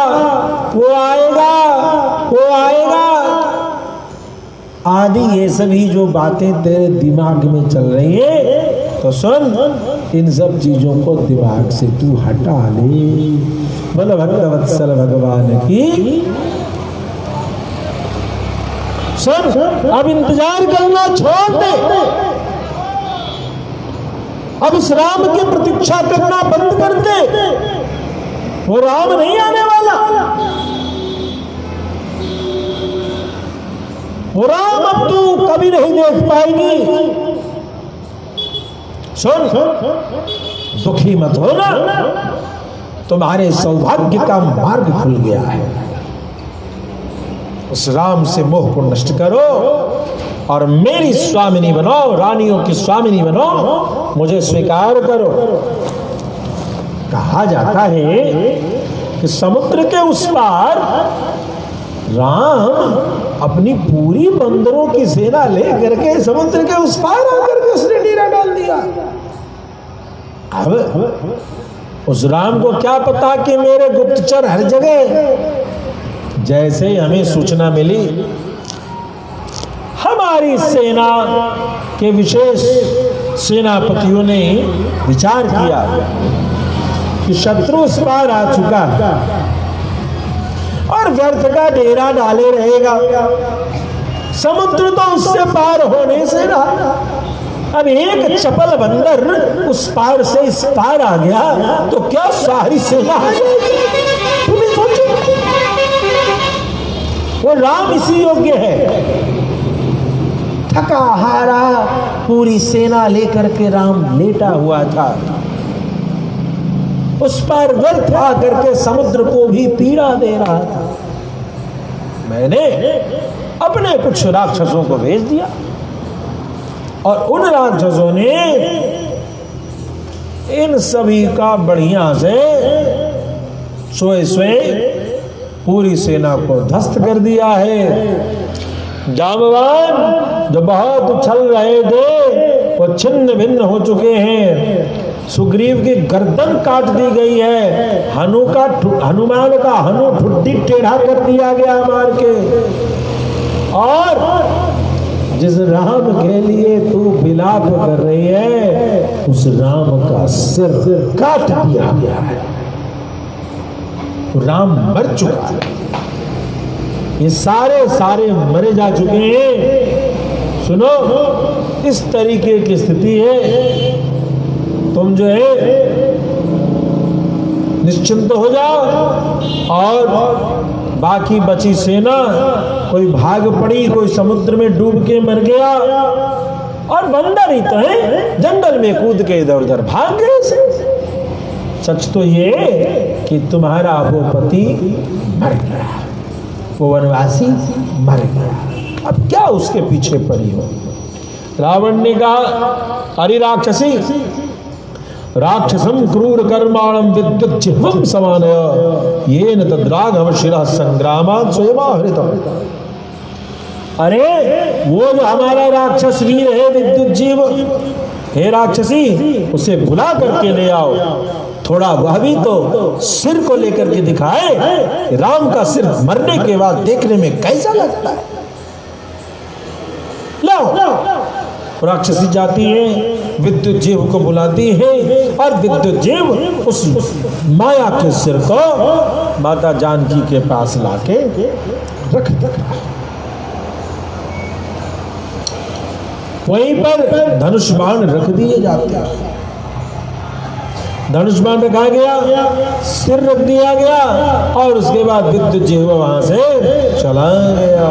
वो आएगा वो आएगा आदि, ये सभी जो बातें तेरे दिमाग में चल रही है, तो सुन इन सब चीजों को दिमाग से तू हटा ले। बोलो भक्तवत्सल भगवान की। सुन अब इंतजार करना छोड़ दे, अब इस राम की प्रतीक्षा करना बंद कर दे, वो राम नहीं आने वाला, वो राम अब तू कभी नहीं देख पाएगी। सुन दुखी मत होना, तुम्हारे सौभाग्य का मार्ग खुल गया है। उस राम से मोह को नष्ट करो और मेरी स्वामिनी बनो, रानियों की स्वामिनी बनो, मुझे स्वीकार करो। कहा जाता है कि समुद्र के उस पार राम अपनी पूरी बंदरों की सेना लेकर के समुद्र के उस पार आकर के उसने डेरा डाल दिया। अब उस राम को क्या पता कि मेरे गुप्तचर हर जगह। जैसे ही हमें सूचना मिली, हमारी सेना के विशेष सेनापतियों ने विचार किया कि शत्रु उस पार आ चुका है, और व्यर्थ का डेरा डाले रहेगा। समुद्र तो उससे पार होने से रहा, अब एक चपल बंदर उस पार से इस पार आ गया तो क्या सारी सेना आ जाएगी? तुम्हें सोचो, वो राम इसी योग्य है। थका हारा पूरी सेना लेकर के राम लेटा हुआ था, उस पर व्यर्थ आकर के समुद्र को भी पीड़ा दे रहा था। मैंने अपने कुछ राक्षसों को भेज दिया और उन राक्षसों ने इन सभी का बढ़िया से सोए सोए पूरी सेना को ध्वस्त कर दिया है। जामवान जो बहुत उछल रहे थे वो छिन्न भिन्न हो चुके हैं। सुग्रीव की गर्दन काट दी गई है, हनुमान का हनु ठुड्डी टेढ़ा कर दिया गया मार के, और जिस राम के लिए तू विलाप कर रही है उस राम का सिर काट दिया गया है। राम मर चुका है, ये सारे मरे जा चुके हैं। सुनो, इस तरीके की स्थिति है, तुम जो है निश्चिंत हो जाओ और बाकी बची सेना, कोई भाग पड़ी, कोई समुद्र में डूब के मर गया, और बंदर ही तो है जंगल में कूद के इधर उधर भाग गए। सच तो ये कि तुम्हारा वो पति मर गया, वो वनवासी मर गया, अब क्या उसके पीछे पड़ी हो। रावण ने कहा, अरे राक्षसी, राक्षसम क्रूर कर्माणम विद्युत जिह्वम समानय येन तद्राघव शिरः संग्रामात् स्वयमाहृतम्। अरे वो जो हमारा राक्षस वीर है विद्युत जीव, हे राक्षसी, उसे बुला करके ले आओ, थोड़ा वह भी तो सिर को लेकर के दिखाए। राम का सिर मरने के बाद देखने में कैसा लगता है। लाओ। राक्षसी जाती है, विद्युत जीव को बुलाती है और विद्युत जीव उस माया के सिर को माता जानकी के पास लाके रख देता है। वहीं पर धनुष बाण रख दिए जाते हैं। धनुष बाण रखा गया, सिर रख दिया गया और उसके बाद विद्युत जीव वहां से चला गया।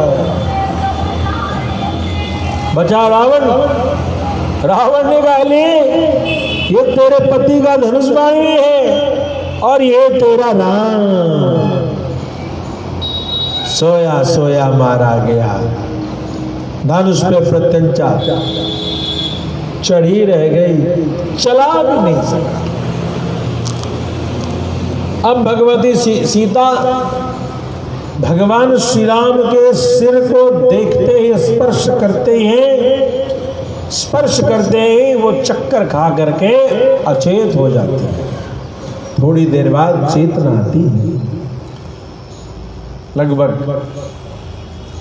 बचा रावण। रावण ने कहा, ले ये तेरे पति का धनुष बाण है और ये तेरा राम। सोया सोया मारा गया, धनुष पे प्रत्यंचा चढ़ी रह गई, चला भी नहीं सका। अब भगवती सीता भगवान श्री राम के सिर को देखते ही स्पर्श करते ही वो चक्कर खा करके अचेत हो जाती है। थोड़ी देर बाद चेतना आती है। लगभग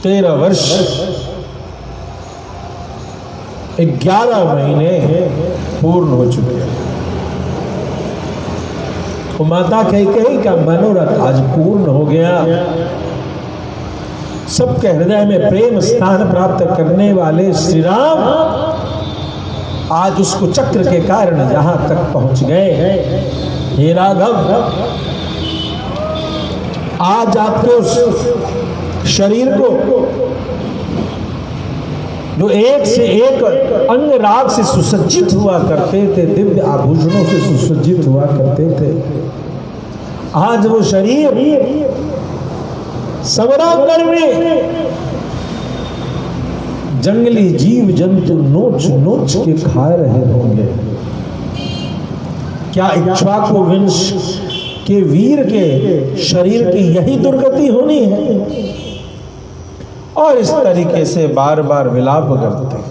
13 वर्ष 11 महीने पूर्ण हो चुके हैं। तो माता कैकेयी का मनोरथ आज पूर्ण हो गया। सबके हृदय में प्रेम स्थान प्राप्त करने वाले श्री राम आज उसको चक्र के कारण यहां तक पहुंच गए। हे राघव, आज आपके उस शरीर को जो एक से एक अंग राग से सुसज्जित हुआ करते थे, दिव्य आभूषणों से सुसज्जित हुआ करते थे, आज वो शरीर समरांगण में जंगली जीव जंतु नोच नोच के खा रहे होंगे। क्या इक्ष्वाकु वंश के वीर के शरीर की यही दुर्गति होनी है? और इस तरीके से बार बार विलाप करते।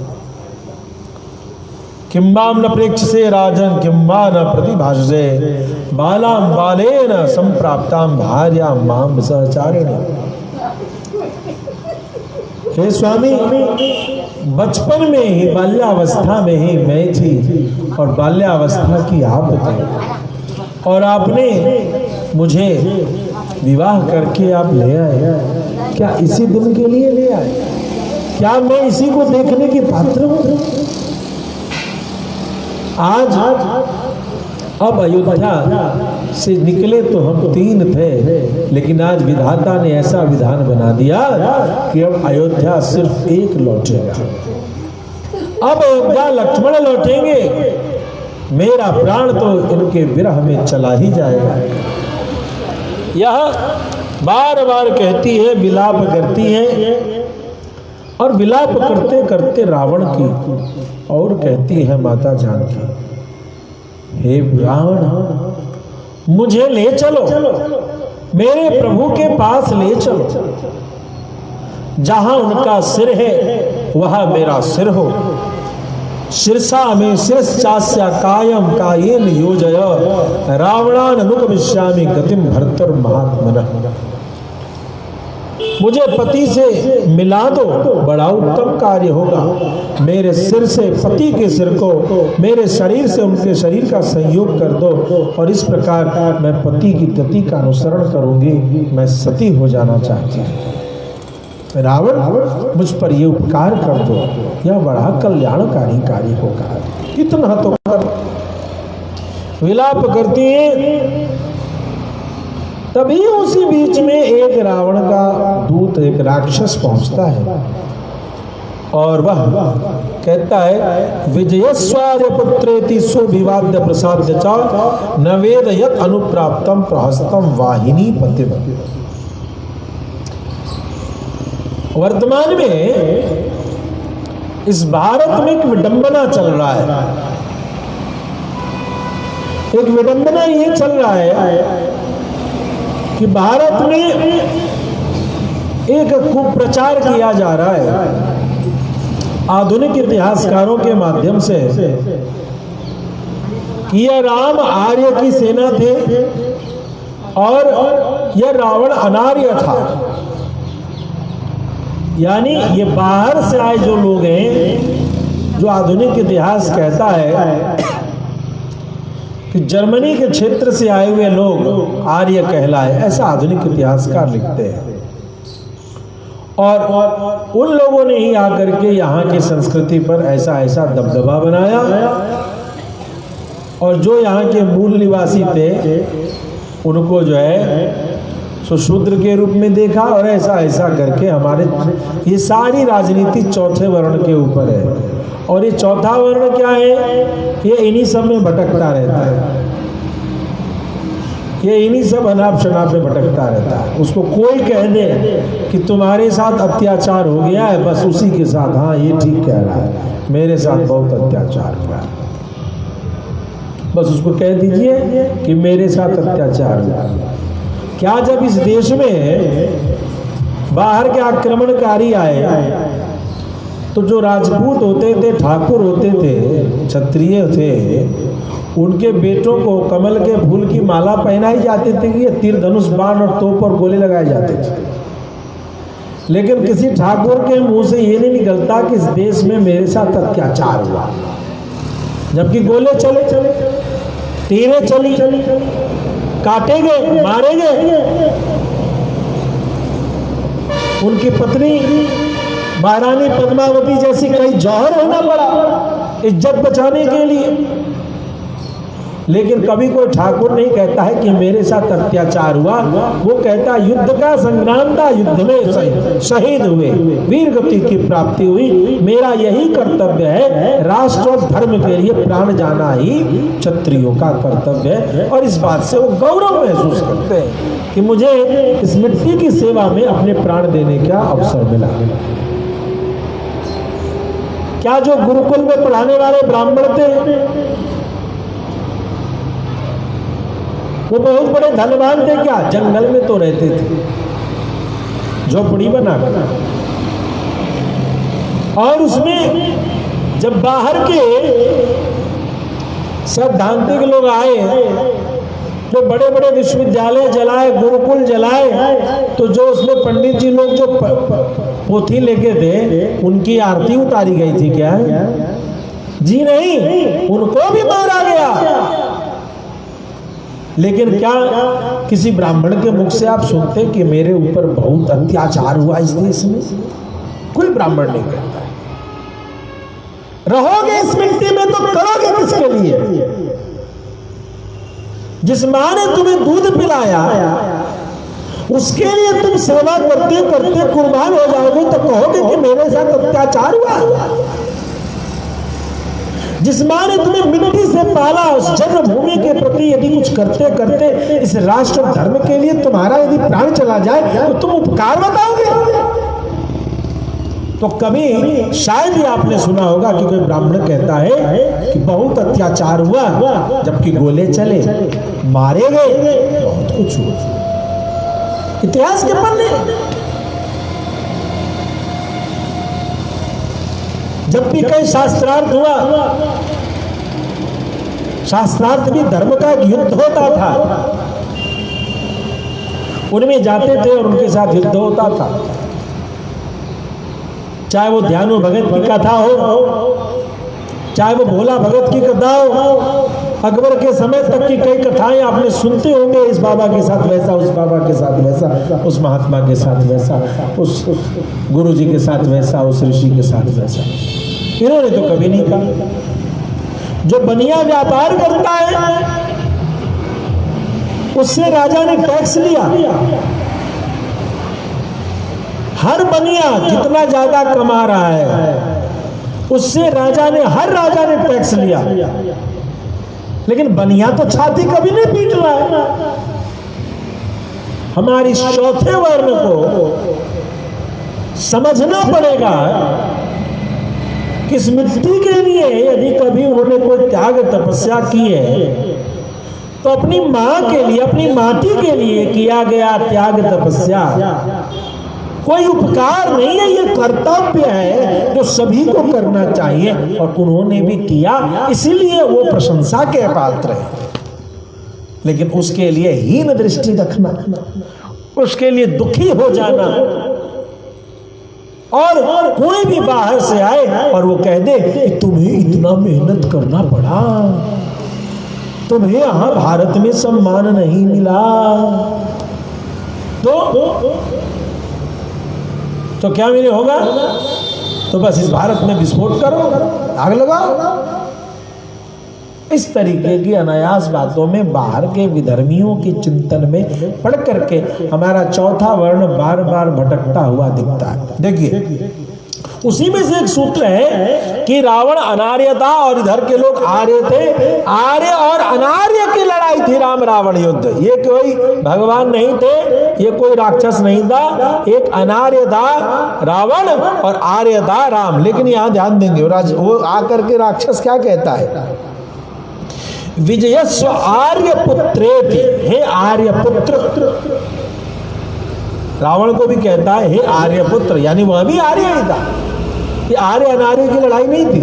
किम्बाम न प्रेक्षसे राजन किम्बा न प्रतिभाषसे बालाम बालेन संप्राप्ताम भार्या माम सहचारिणी। हे स्वामी, बचपन में ही बाल्यावस्था में ही मैं थी और बाल्यावस्था की आप थे, और आपने मुझे विवाह करके आप ले आए, क्या इसी दिन के लिए ले आए? क्या मैं इसी को देखने की पात्र हूं? आज अब अयोध्या से निकले तो हम 3 थे, लेकिन आज विधाता ने ऐसा विधान बना दिया कि अब अयोध्या सिर्फ 1 लौटेगा। अब अयोध्या लक्ष्मण लौटेंगे, मेरा प्राण तो इनके विरह में चला ही जाएगा। यह बार बार कहती है, विलाप करती है, और विलाप करते करते रावण की और कहती है माता जानकी, हे रावण मुझे ले चलो, मेरे प्रभु के पास ले चलो, जहां उनका सिर है वहां मेरा सिर हो। शीर्षा में शिरश्चास्य कायम कायेन योजय, रावणान अनुगमिष्यामि गतिम भर्तर महात्मनः। मुझे पति से मिला दो, बड़ा उत्तम कार्य होगा। मेरे सिर से पति के सिर को, मेरे शरीर से उनके शरीर का संयोग कर दो, और इस प्रकार मैं पति की गति का अनुसरण करूंगी। मैं सती हो जाना चाहती हूँ। रावण मुझ पर ये उपकार कर दो, यह बड़ा कल्याणकारी कार्य होगा। कितना तो कर विलाप करती है। तभी उसी बीच में एक रावण का दूत, एक राक्षस पहुंचता है, और वह कहता है, विजयस्वार्य पुत्रेति सुविवाद्य प्रसाद्य च न वेद यत् अनुप्राप्तम प्रहस्तम वाहिनी पतिम। वर्तमान में इस भारत में एक विडंबना चल रहा है। एक विडंबना ये चल रहा है कि भारत में एक खूब प्रचार किया जा रहा है आधुनिक इतिहासकारों के माध्यम से कि यह राम आर्य की सेना थे और यह रावण अनार्य था। यानी ये बाहर से आए जो लोग हैं, जो आधुनिक इतिहास कहता है कि जर्मनी के क्षेत्र से आए हुए लोग आर्य कहलाए, ऐसा आधुनिक इतिहासकार लिखते हैं। और उन लोगों ने ही आकर के यहाँ की संस्कृति पर ऐसा ऐसा दबदबा बनाया, और जो यहाँ के मूल निवासी थे उनको जो है सो शूद्र के रूप में देखा, और ऐसा ऐसा करके हमारे ये सारी राजनीति चौथे वर्ण के ऊपर है। और ये चौथा वर्ण क्या है? ये इन्हीं सब में भटकता रहता है, ये इन्हीं सब अनाप शनाप में भटकता रहता है। उसको कोई कह दे कि तुम्हारे साथ अत्याचार हो गया है, बस उसी के साथ, हाँ ये ठीक कह रहा है, मेरे साथ बहुत अत्याचार हुआ है, बस उसको कह दीजिए कि मेरे साथ अत्याचार हुआ। क्या जब इस देश में बाहर के आक्रमणकारी आए तो जो राजपूत होते थे, ठाकुर होते थे, क्षत्रिय थे, उनके बेटों को कमल के फूल की माला पहनाई जाती थी कि ये तीर धनुष बाण और तोप और गोले लगाए जाते थे। लेकिन किसी ठाकुर के मुंह से ये नहीं निकलता कि इस देश में मेरे साथ अत्याचार हुआ, जबकि गोले चले, तीरें चली, काटे गए, मारे गए। उनकी पत्नी महारानी पद्मावती जैसी कई जौहर होना पड़ा इज्जत बचाने के लिए। लेकिन कभी कोई ठाकुर नहीं कहता है कि मेरे साथ अत्याचार हुआ, वो कहता युद्ध का संग्राम था, युद्ध में शहीद हुए, वीर गति की प्राप्ति हुई, मेरा यही कर्तव्य है, राष्ट्र और धर्म के लिए प्राण जाना ही क्षत्रियों का कर्तव्य है। और इस बात से वो गौरव महसूस करते हैं कि मुझे इस मिट्टी की सेवा में अपने प्राण देने का अवसर मिला। क्या जो गुरुकुल में पढ़ाने वाले ब्राह्मण थे वो बहुत बड़े धनवान थे क्या? जंगल में तो रहते थे, झोपड़ी बनाकर, और उसमें जब बाहर के सैद्धांतिक लोग आए जो बड़े बड़े विश्वविद्यालय जलाए, गुरुकुल जलाए, तो जो उसमें पंडित जी लोग जो पोथी लेके थे उनकी आरती उतारी गई थी क्या? जी नहीं, उनको भी मारा गया। लेकिन क्या किसी ब्राह्मण के मुख से आप सुनते कि मेरे ऊपर बहुत अत्याचार हुआ इस देश में? कोई ब्राह्मण नहीं कहता। रहोगे इस मिट्टी में तो करोगे किसके लिए? जिस मां ने तुम्हें दूध पिलाया उसके लिए तुम सेवा करते करते कुर्बान हो जाओगे तो कहोगे कि मेरे साथ अत्याचार हुआ। जिस मां ने तुम्हें मिट्टी से पाला उस जन्मभूमि के प्रति यदि कुछ करते करते इस राष्ट्र धर्म के लिए तुम्हारा यदि प्राण चला जाए तो तुम उपकार बताओगे? तो कभी शायद ही आपने सुना होगा कि कोई ब्राह्मण कहता है कि बहुत अत्याचार हुआ, जबकि गोले चले, मारे गए, बहुत कुछ हुआ। इतिहास के पन्ने। जब भी कहीं शास्त्रार्थ हुआ, शास्त्रार्थ भी धर्म का एक युद्ध होता था, उनमें जाते थे और उनके साथ युद्ध होता था। चाहे वो ध्यानु भगत की कथा हो, चाहे वो भोला भगत की कथा हो, अकबर के समय तक की कई कथाएं आपने सुनते होंगे, इस बाबा के साथ वैसा, उस बाबा के साथ वैसा, उस महात्मा के साथ वैसा, उस गुरु जी के साथ वैसा, उस ऋषि के साथ वैसा। इन्होंने तो कभी नहीं कहा। जो बनिया व्यापार करता है उससे राजा ने टैक्स लिया। हर बनिया जितना ज्यादा कमा रहा है उससे हर राजा ने टैक्स लिया, लेकिन बनिया तो छाती कभी नहीं पीट रहा है। हमारी चौथे वर्ण को समझना पड़ेगा कि इस मिट्टी के लिए यदि कभी उन्होंने कोई त्याग तपस्या की है तो अपनी मां के लिए, अपनी माटी के लिए किया गया त्याग तपस्या कोई उपकार नहीं है, ये कर्तव्य है जो सभी को करना चाहिए, और उन्होंने भी किया, इसीलिए वो प्रशंसा के पात्र है। लेकिन उसके लिए हीन दृष्टि रखना, उसके लिए दुखी हो जाना, और कोई भी बाहर से आए और वो कह दे कि तुम्हें इतना मेहनत करना पड़ा, तुम्हें यहां भारत में सम्मान नहीं मिला, तो क्या मेरे होगा? तो बस इस भारत में विस्फोट करो, आग लगाओ। इस तरीके की अनायास बातों में बाहर के विधर्मियों के चिंतन में पढ़ करके हमारा चौथा वर्ण बार बार भटकता हुआ दिखता है। देखिए, उसी में से एक सूत्र है कि रावण अनार्य था और इधर के लोग आर्य थे। आर्य और अनार्य की लड़ाई थी राम रावण युद्ध। ये कोई भगवान नहीं थे, ये कोई राक्षस नहीं था, एक अनार्य था रावण और आर्य था राम। लेकिन यहां ध्यान देंगे, वो आकर के राक्षस क्या कहता है? विजयस्व आर्य पुत्रेति, हे आर्य पुत्र। रावण को भी कहता है हे आर्य पुत्र, यानी वह भी आर्य ही था। ये आर्य अनार्य की लड़ाई नहीं थी,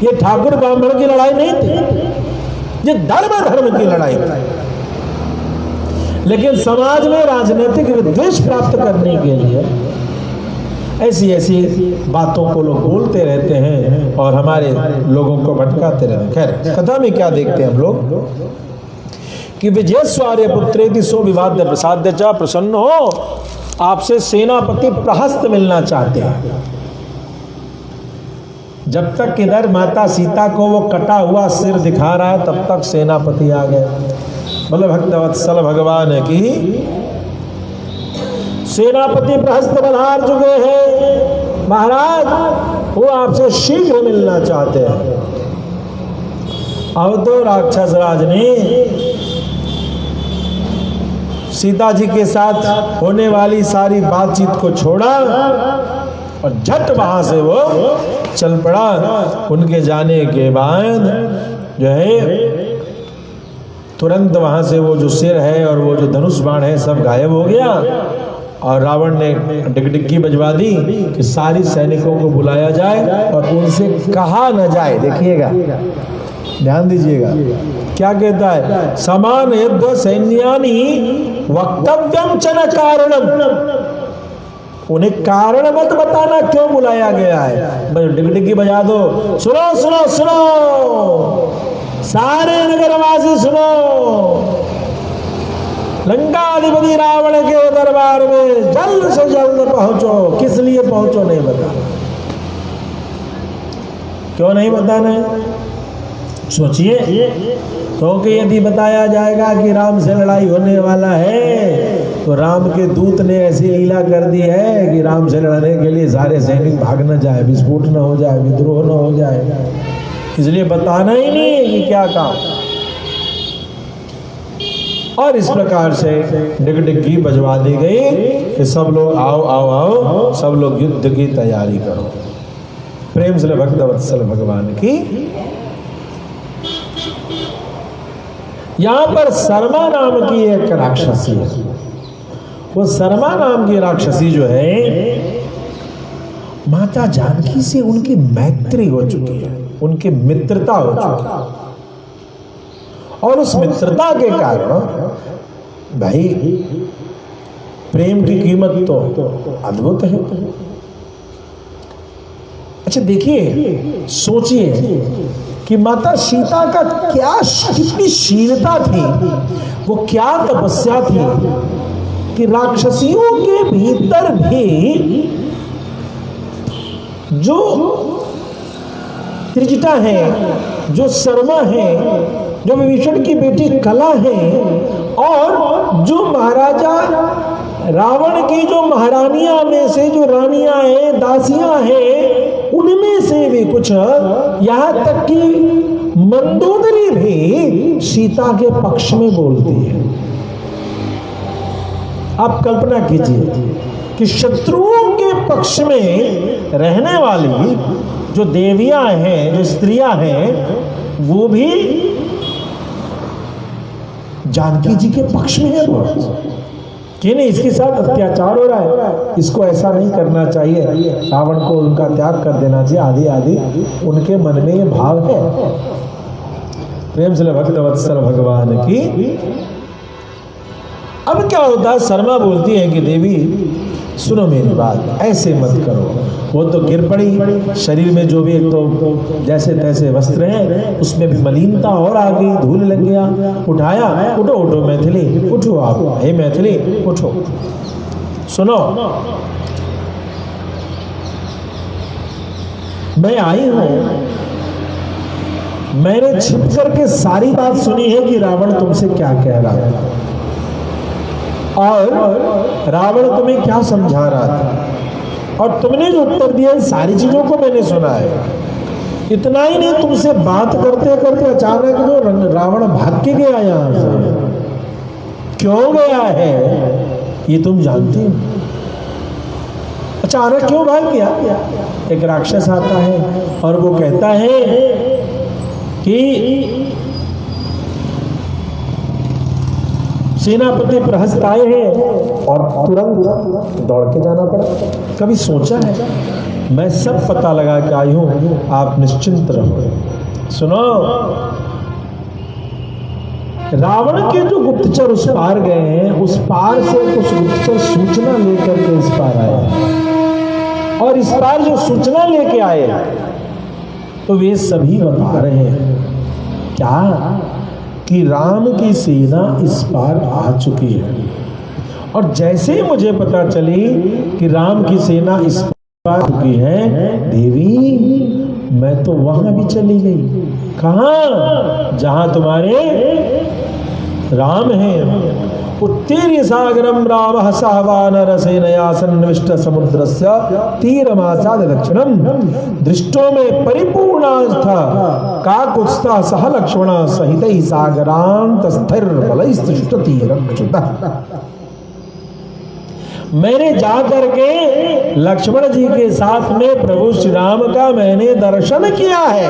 ये ठाकुर ब्राह्मण की लड़ाई नहीं थी, ये धर्म की लड़ाई थी। लेकिन समाज में राजनीतिक विद्वेष प्राप्त करने के लिए ऐसी ऐसी बातों को लोग बोलते रहते हैं और हमारे लोगों को भटकाते रहते हैं। खैर, कथा में क्या देखते हैं हम लोग कि विजयस्वार्य पुत्रेति सो विवाद्य प्रसाद्य च, प्रसन्न हो, आपसे सेनापति प्रहस्त मिलना चाहते हैं। जब तक इधर माता सीता को वो कटा हुआ सिर दिखा रहा है तब तक सेनापति आ गए। बोले भक्तवत्सल भगवान की। सेनापति प्रहस्त पधार चुके हैं महाराज, वो आपसे शीघ्र मिलना चाहते हैं। अब तो राक्षस राज ने सीता जी के साथ होने वाली सारी बातचीत को छोड़ा और झट वहां से वो चल पड़ा। उनके जाने के बाद जो है तुरंत वहां से वो जो सिर है और वो जो धनुष बाण है सब गायब हो गया और रावण ने डिगडिग्गी बजवा दी कि सारी सैनिकों को बुलाया जाए और उनसे कहा न जाए। देखिएगा, ध्यान दीजिएगा क्या कहता है, समान युद्ध सैन्यानि वक्तव्यम च न कारणम। उन्हें कारण मत बताना क्यों बुलाया गया है, डिगडिग्गी बजा दो, सुनो सुनो सुनो, सारे नगरवासी सुनो, लंकाधिपति रावण के दरबार में जल्द से जल्द पहुंचो। किस लिए पहुंचो नहीं बता। क्यों नहीं बताना है? सोचिए, क्योंकि यदि बताया जाएगा कि राम से लड़ाई होने वाला है तो राम के दूत ने ऐसी लीला कर दी है कि राम से लड़ने के लिए सारे सैनिक भाग न जाए, विस्फोट न हो जाए, विद्रोह न हो जाए, इसलिए बताना ही नहीं है कि क्या काम। और इस प्रकार से डिगडिगी बजवा दी गई कि सब लोग आओ आओ आओ, सब लोग युद्ध की तैयारी करो। प्रेम से भक्त वत्सल भगवान की। यहां पर शर्मा नाम की एक राक्षसी है। वो शर्मा नाम की राक्षसी जो है, माता जानकी से उनकी मैत्री हो चुकी है, उनकी मित्रता हो चुकी है। और उस मित्रता के कारण भाई प्रेम की कीमत तो अद्भुत है। अच्छा देखिए, सोचिए कि माता सीता का कितनी शीलता थी, वो क्या तपस्या थी कि राक्षसियों के भीतर भी जो त्रिजटा है, जो शर्मा है, जो विभीषण की बेटी कला है, और जो महाराजा रावण की जो महारानियां में से जो रानियां हैं, दासियां हैं, उनमें से भी कुछ, यहां तक कि मंदोदरी भी सीता के पक्ष में बोलती है। आप कल्पना कीजिए कि शत्रुओं के पक्ष में रहने वाली जो देवियां हैं, जो स्त्रियां हैं, वो भी जानकी जी के पक्ष में है कि नहीं, इसके साथ अत्याचार हो रहा है, इसको ऐसा नहीं करना चाहिए, रावण को उनका त्याग कर देना चाहिए, आदि आदि उनके मन में ये भाव है। प्रेम से भक्त वत्सल भगवान की। अब क्या होता है, शर्मा बोलती है कि देवी सुनो मेरी बात, ऐसे मत करो। वो तो गिर पड़ी, शरीर में जो भी एक तो जैसे तैसे वस्त्र हैं उसमें भी मलिनता और आ गई, धूल लग गया। उठाया, उठो उठो मैथिली, उठो आप, हे मैथिली उठो। सुनो, मैं आई हूं, मैंने छिप करके सारी बात सुनी है कि रावण तुमसे क्या कह रहा है और रावण तुम्हें क्या समझा रहा था, और तुमने जो उत्तर दिया इन सारी चीजों को मैंने सुना है। इतना ही नहीं, तुमसे बात करते करते अचानक जो रावण भाग के गया यहां से, क्यों गया है ये तुम जानती हो? अचानक क्यों भाग गया? एक राक्षस आता है और वो कहता है कि सेनापति प्रहस्त आए हैं और तुरंत दौड़ के जाना पड़ा। कभी सोचा है? मैं सब पता लगा के आई हूं, आप निश्चिंत रहो। सुनो, रावण के जो गुप्तचर उस पार गए हैं, उस पार से कुछ गुप्तचर सूचना लेकर के इस पार आए, और इस पार जो सूचना लेके आए तो वे सभी बता रहे हैं क्या कि राम की सेना इस पार आ चुकी है। और जैसे ही मुझे पता चली कि राम की सेना इस पार आ चुकी है, देवी मैं तो वहां भी चली गई। कहां? जहां तुम्हारे राम है। उत्तीर्य सागरम राम सहवानर सेनया सन्निविष्ट समुद्रस्य तीरमासाद दक्षिणम दृष्टो में परिपूर्णार्थ काकुत्स्था सह लक्ष्मण सहित सागरांत स्थिर बलैस्तुष्टति रक्षुतः। मैंने जा करके लक्ष्मण जी के साथ में प्रभु श्री राम का मैंने दर्शन किया है,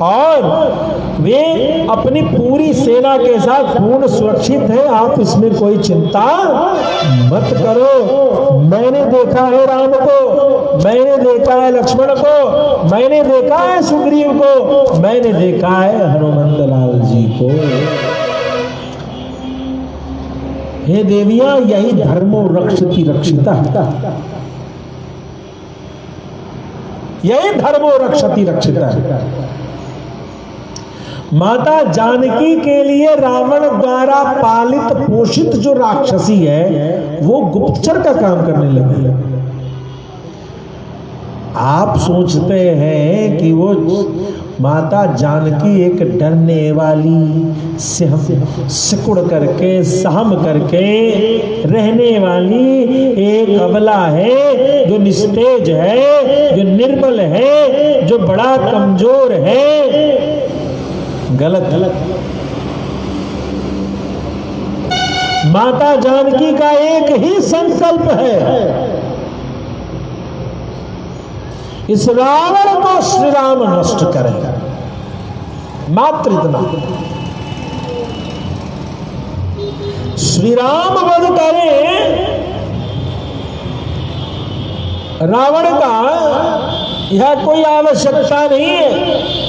और वे अपनी पूरी सेना के साथ पूर्ण सुरक्षित है। आप इसमें कोई चिंता मत करो। मैंने देखा है राम को, मैंने देखा है लक्ष्मण को, मैंने देखा है सुग्रीव को, मैंने देखा है हनुमंत लाल जी को। हे देवियां, यही धर्मो रक्षति रक्षिता, यही धर्मो रक्षति रक्षिता। माता जानकी के लिए रावण द्वारा पालित पोषित जो राक्षसी है वो गुप्तचर का काम करने लगी। आप सोचते हैं कि वो माता जानकी एक डरने वाली सिकुड़ करके सहम करके रहने वाली एक अबला है, जो निस्तेज है, जो निर्बल है, जो बड़ा कमजोर है। गलत। माता जानकी का एक ही संकल्प है, इस रावण को श्री राम नष्ट करें, मात्र इतना। श्री राम वध करें, रावण का यह कोई आवश्यकता नहीं है।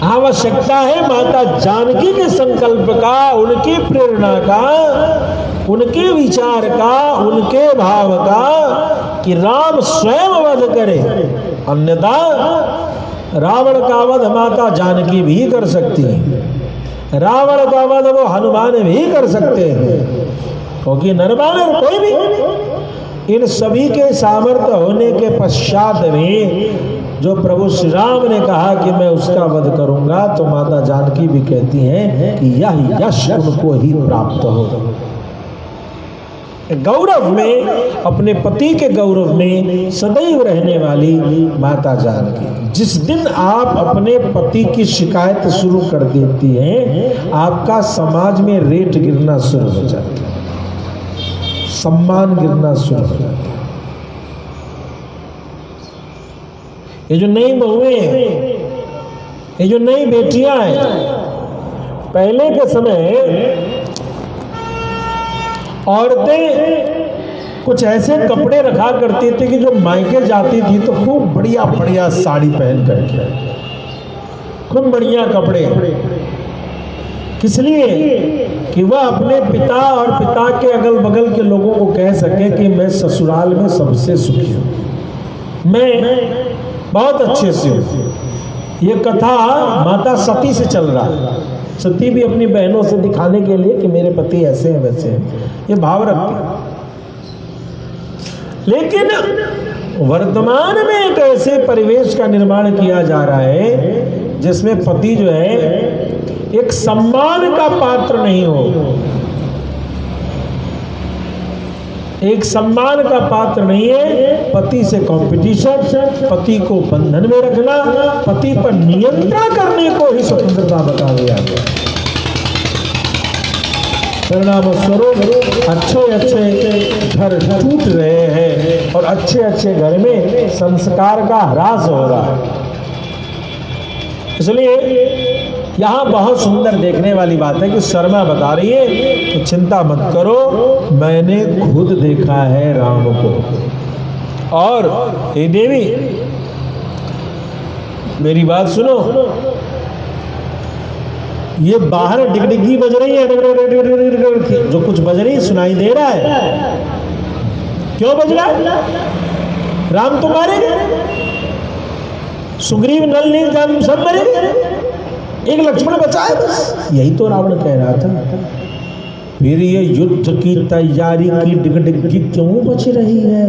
आवश्यकता है माता जानकी के संकल्प का, उनकी प्रेरणा का, उनके विचार का, उनके भाव का, कि राम स्वयं वध करे। अन्यथा रावण का वध माता जानकी भी कर सकती है, रावण का वध वो हनुमान भी कर सकते हैं, क्योंकि नरवानर कोई भी इन सभी के सामर्थ्य होने के पश्चात भी जो प्रभु श्री राम ने कहा कि मैं उसका वध करूंगा, तो माता जानकी भी कहती हैं कि यह यश उनको ही प्राप्त हो। गौरव में, अपने पति के गौरव में सदैव रहने वाली माता जानकी। जिस दिन आप अपने पति की शिकायत शुरू कर देती हैं, आपका समाज में रेट गिरना शुरू हो जाता है, सम्मान गिरना शुरू हो जाता है। ये जो नई बहुएं हैं, ये जो नई बेटियां हैं, पहले के समय औरतें कुछ ऐसे कपड़े रखा करती थी कि जो मायके जाती थी तो खूब बढ़िया बढ़िया साड़ी पहन करके, खूब बढ़िया कपड़े, किस लिए कि वह अपने पिता और पिता के अगल बगल के लोगों को कह सके कि मैं ससुराल में सबसे सुखी हूँ, मैं बहुत अच्छे से हूँ। ये कथा माता सती से चल रहा है। सती भी अपनी बहनों से दिखाने के लिए कि मेरे पति ऐसे हैं वैसे हैं, ये भाव रखते। लेकिन वर्तमान में एक ऐसे परिवेश का निर्माण किया जा रहा है जिसमें पति जो है एक सम्मान का पात्र नहीं हो, एक सम्मान का पात्र नहीं है। पति से कंपटीशन, पति को बंधन में रखना, पति पर नियंत्रण करने को ही स्वतंत्रता बता दिया गया। परिणाम स्वरूप अच्छे अच्छे घर टूट रहे हैं और अच्छे अच्छे घर में संस्कार का ह्रास हो रहा है। इसलिए यहाँ बहुत सुंदर देखने वाली बात है कि शर्मा बता रही है कि चिंता मत करो, मैंने खुद देखा है राम को। और हे देवी मेरी बात सुनो, ये बाहर डिगडिगी बज रही है, जो कुछ बज रही सुनाई दे रहा है, क्यों बज रहा है? राम तो मारेंगे, सुग्रीव नल नील जान सब मरेंगे, एक लक्ष्मण बचा है बस। यही तो रावण कह रहा था। फिर ये युद्ध की तैयारी की डिगडिगी क्यों बच रही है?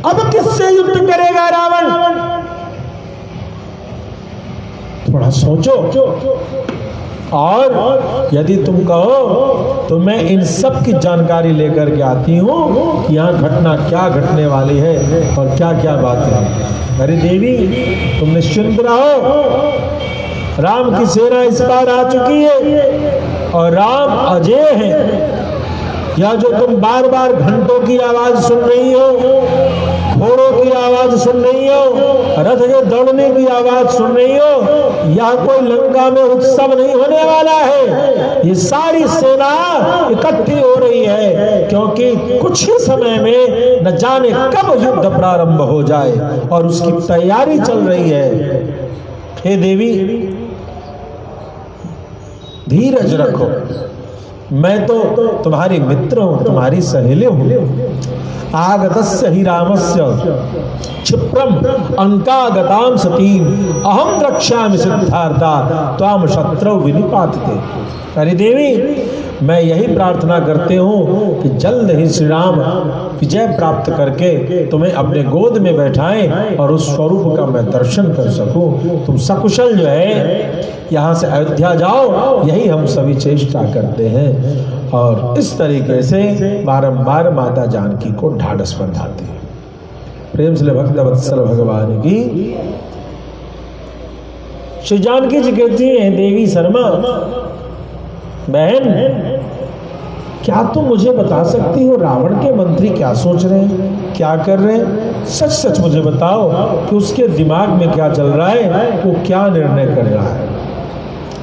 अब किससे युद्ध करेगा रावण? थोड़ा सोचो। और यदि तुम कहो तो मैं इन सब की जानकारी लेकर के आती हूँ कि यहाँ घटना क्या घटने वाली है और क्या क्या बातें हैं। अरे देवी तुम निश्चिंत रहो, राम की सेना इस बार आ चुकी है और राम अजय है। यह जो तुम बार बार घंटों की आवाज सुन रही हो, घोड़ों की आवाज सुन रही हो, रथ के दौड़ने की आवाज सुन रही हो, यह कोई लंका में उत्सव नहीं होने वाला है। ये सारी सेना इकट्ठी हो रही है क्योंकि कुछ ही समय में न जाने कब युद्ध प्रारंभ हो जाए और उसकी तैयारी चल रही है। हे देवी धीरज रखो, मैं तो तुम्हारी मित्र हूं, तुम्हारी सहेली हूं। आगतस्य हि रामस्य क्षिप्रम अंकागताम सतीम अहम रक्षामि सिद्धार्था त्वाम शत्रौ विनिपातते। अरे देवी, मैं यही प्रार्थना करते हूँ कि जल्द ही श्री राम विजय प्राप्त करके तुम्हें अपने गोद में बैठाएं और उस स्वरूप का मैं दर्शन कर सकूं। तुम सकुशल जो है यहाँ से अयोध्या जाओ, यही हम सभी चेष्टा करते हैं। और इस तरीके से बारंबार माता जानकी को ढाढ़स बंधाते हैं। प्रेम से भक्त वत्सल भगवान की श्री जानकी जी कहती हैं, देवी शर्मा बहन, क्या तुम मुझे बता सकती हो रावण के मंत्री क्या सोच रहे हैं, क्या कर रहे हैं? सच सच मुझे बताओ कि उसके दिमाग में क्या चल रहा है, वो क्या निर्णय कर रहा है।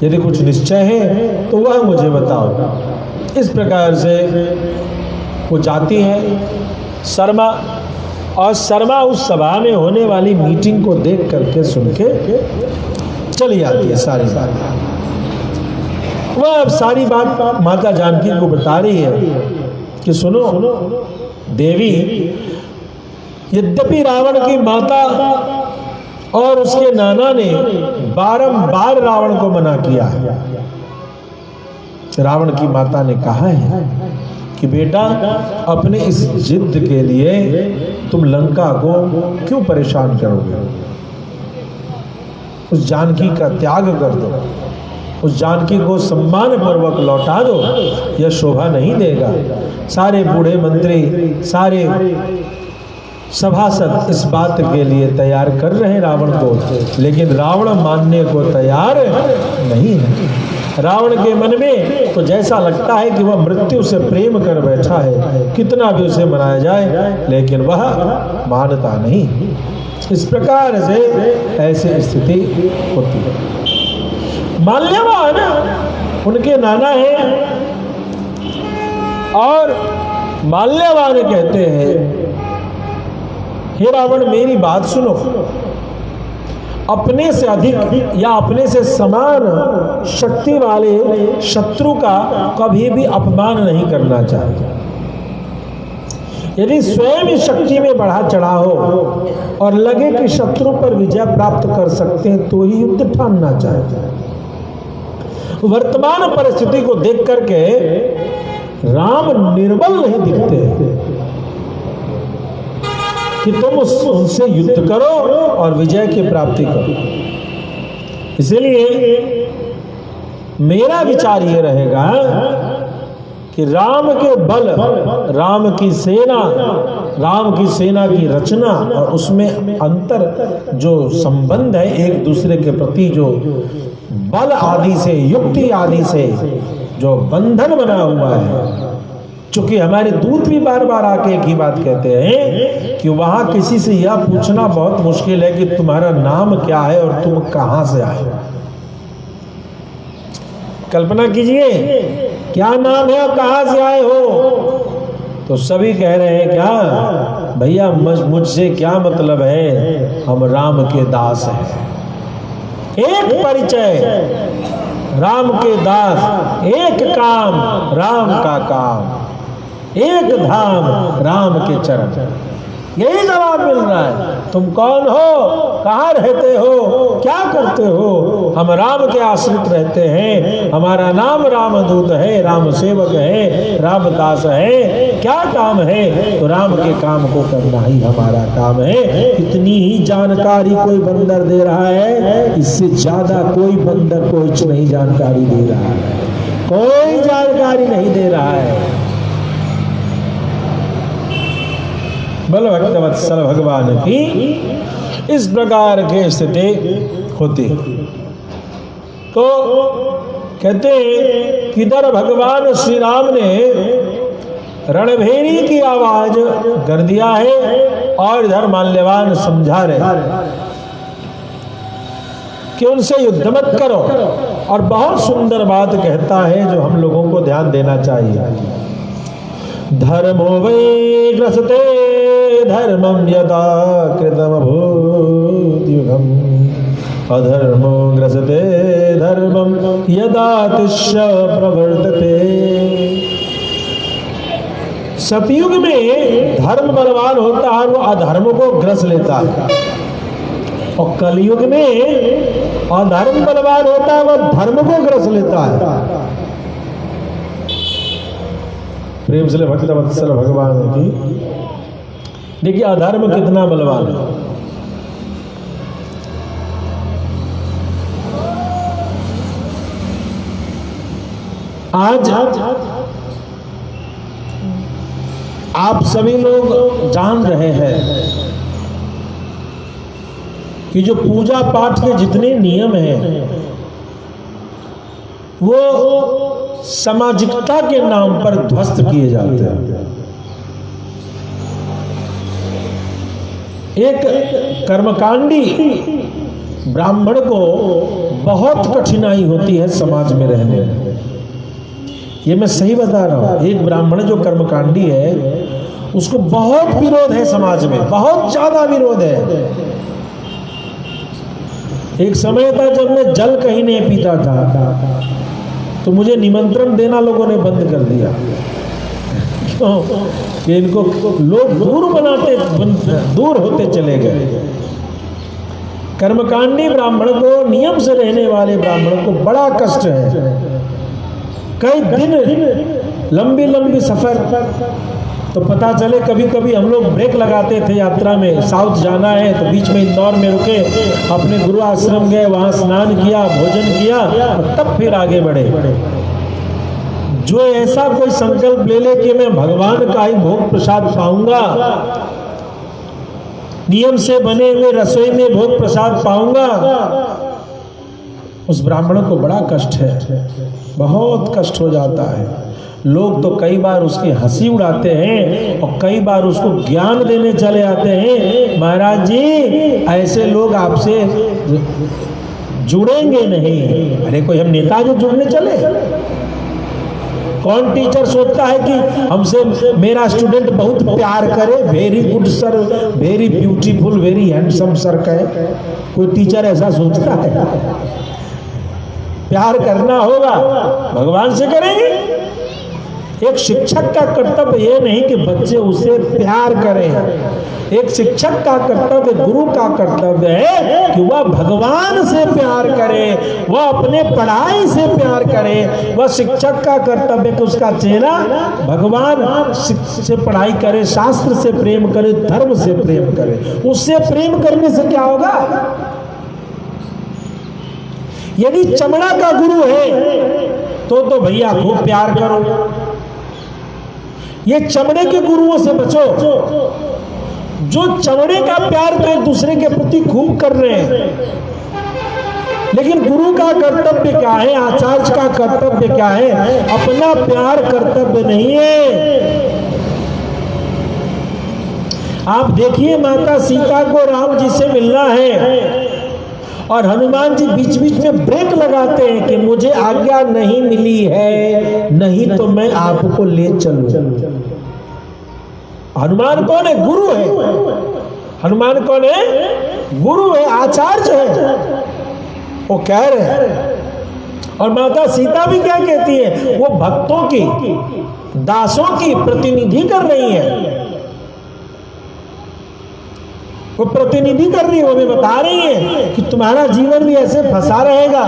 यदि कुछ निश्चय है तो वह मुझे बताओ। इस प्रकार से वो जाती है शर्मा, और शर्मा उस सभा में होने वाली मीटिंग को देख करके सुन के चली आती है। सारी बात वह अब सारी बात माता जानकी को बता रही है कि सुनो देवी, यद्यपि रावण की माता और उसके नाना ने बारंबार रावण को मना किया है। रावण की माता ने कहा है कि बेटा, अपने इस जिद के लिए तुम लंका को क्यों परेशान करोगे? उस जानकी का त्याग कर दो, उस जानकी को सम्मान पूर्वक लौटा दो, यह शोभा नहीं देगा। सारे बूढ़े मंत्री, सारे सभासद इस बात के लिए तैयार कर रहे हैं रावण को, लेकिन रावण मानने को तैयार नहीं है। रावण के मन में तो जैसा लगता है कि वह मृत्यु से प्रेम कर बैठा है, कितना भी उसे मनाया जाए लेकिन वह मानता नहीं। इस प्रकार से ऐसी स्थिति होती है। माल्यवान उनके नाना हैं और माल्यवान कहते हैं, हे रावण मेरी बात सुनो, अपने से अधिक या अपने से समान शक्ति वाले शत्रु का कभी भी अपमान नहीं करना चाहिए। यदि स्वयं इस शक्ति में बढ़ा चढ़ा हो और लगे कि शत्रु पर विजय प्राप्त कर सकते हैं तो ही युद्ध ठानना चाहिए। वर्तमान परिस्थिति को देख करके राम निर्बल नहीं दिखते कि तुम उनसे युद्ध करो और विजय की प्राप्ति करो। इसलिए मेरा विचार ये रहेगा कि राम के बल, राम की सेना की रचना और उसमें अंतर जो संबंध है एक दूसरे के प्रति, जो बल आदि से, युक्ति आदि से जो बंधन बना हुआ है। चूंकि हमारे दूत भी बार बार आके एक ही बात कहते हैं कि वहां किसी से यह पूछना बहुत मुश्किल है कि तुम्हारा नाम क्या है और तुम कहां से आए हो। कल्पना कीजिए, क्या नाम है और कहां से आए हो? तो सभी कह रहे हैं क्या भैया मुझसे क्या मतलब है, हम राम के दास हैं। एक परिचय राम के दास, एक काम राम का काम, एक धाम राम के चरण। यही जवाब मिल रहा है। तुम कौन हो, कहाँ रहते हो, क्या करते हो? हम राम के आश्रित रहते हैं, हमारा नाम रामदूत है, राम सेवक है, रामदास है। क्या काम है? तो राम के काम को करना ही हमारा काम है। इतनी ही जानकारी कोई बंदर दे रहा है, इससे ज्यादा कोई बंदर कुछ नहीं जानकारी दे रहा है, कोई जानकारी नहीं दे रहा है। बल भक्तवत्सल भगवान की इस प्रकार की स्थिति होती। तो कहते हैं कि इधर भगवान श्री राम ने रणभेरी की आवाज कर दिया है और इधर माल्यवान समझा रहे कि उनसे युद्ध मत करो। और बहुत सुंदर बात कहता है जो हम लोगों को ध्यान देना चाहिए। धर्मो वै ग्रसते धर्मं यदा कृतमभूद्युगम् अधर्मो ग्रसते धर्मं यदा तिष्य प्रवर्तते। सतयुग में धर्म बलवान होता है, वो अधर्म को ग्रस लेता है, और कलयुग में अधर्म बलवान होता है, वो धर्म को ग्रस लेता है। प्रेम से भक्त वत्सल भगवान की देखिए अधर्म कितना बलवान है। आज आप सभी लोग जान रहे हैं कि जो पूजा पाठ के जितने नियम हैं वो सामाजिकता के नाम पर ध्वस्त किए जाते हैं। एक कर्मकांडी ब्राह्मण को बहुत कठिनाई होती है समाज में रहने में। ये मैं सही बता रहा हूं। एक ब्राह्मण जो कर्मकांडी है उसको बहुत विरोध है समाज में, बहुत ज्यादा विरोध है। एक समय था जब मैं जल कहीं नहीं पीता था तो मुझे निमंत्रण देना लोगों ने बंद कर दिया। क्यों? कि इनको लोग दूर होते चले गए। कर्मकांडी ब्राह्मण को, नियम से रहने वाले ब्राह्मण को बड़ा कष्ट है। कई दिन लंबी लंबी सफर, तो पता चले कभी कभी हम लोग ब्रेक लगाते थे यात्रा में, साउथ जाना है तो बीच में इंदौर में रुके, अपने गुरु आश्रम गए, वहां स्नान किया, भोजन किया और तब फिर आगे बढ़े। जो ऐसा कोई संकल्प ले ले कि मैं भगवान का ही भोग प्रसाद पाऊंगा, नियम से बने हुए रसोई में भोग प्रसाद पाऊंगा, उस ब्राह्मण को बड़ा कष्ट है, बहुत कष्ट हो जाता है। लोग तो कई बार उसकी हंसी उड़ाते हैं और कई बार उसको ज्ञान देने चले आते हैं, महाराज जी ऐसे लोग आपसे जुड़ेंगे नहीं। अरे कोई हम नेता जो जुड़ने चले? कौन टीचर सोचता है कि हमसे मेरा स्टूडेंट बहुत प्यार करे, very good sir, very beautiful, very handsome sir कहे? कोई टीचर ऐसा सोचता है? प्यार करना होगा भगवान से करेंगे। एक शिक्षक का कर्तव्य ये नहीं कि बच्चे उसे प्यार करें। एक शिक्षक का कर्तव्य, गुरु का कर्तव्य है कि वह भगवान से प्यार करे, वह अपने पढ़ाई से प्यार करे। वह शिक्षक का कर्तव्य कि उसका चेला भगवान से पढ़ाई करे, शास्त्र से प्रेम करे, धर्म से प्रेम करे। उससे प्रेम करने से क्या होगा? यदि चमड़ा का गुरु है तो भैया खूब प्यार करो। ये चमड़े के गुरुओं से बचो जो चमड़े का प्यार तो एक दूसरे के प्रति खूब कर रहे हैं। लेकिन गुरु का कर्तव्य क्या है? आचार्य का कर्तव्य क्या है? अपना प्यार कर्तव्य नहीं है। आप देखिए माता सीता को राम जी से मिलना है और हनुमान जी बीच बीच में ब्रेक लगाते हैं कि मुझे आज्ञा नहीं मिली है, नहीं तो मैं आपको ले चलूं। हनुमान कौन है? गुरु है। हनुमान कौन है? गुरु है, आचार्य है। वो कह रहे हैं। और माता सीता भी क्या कहती है? वो भक्तों की, दासों की प्रतिनिधि कर रही है। वो प्रतिनिधि कर रही है, वो भी बता रही है कि तुम्हारा जीवन भी ऐसे फंसा रहेगा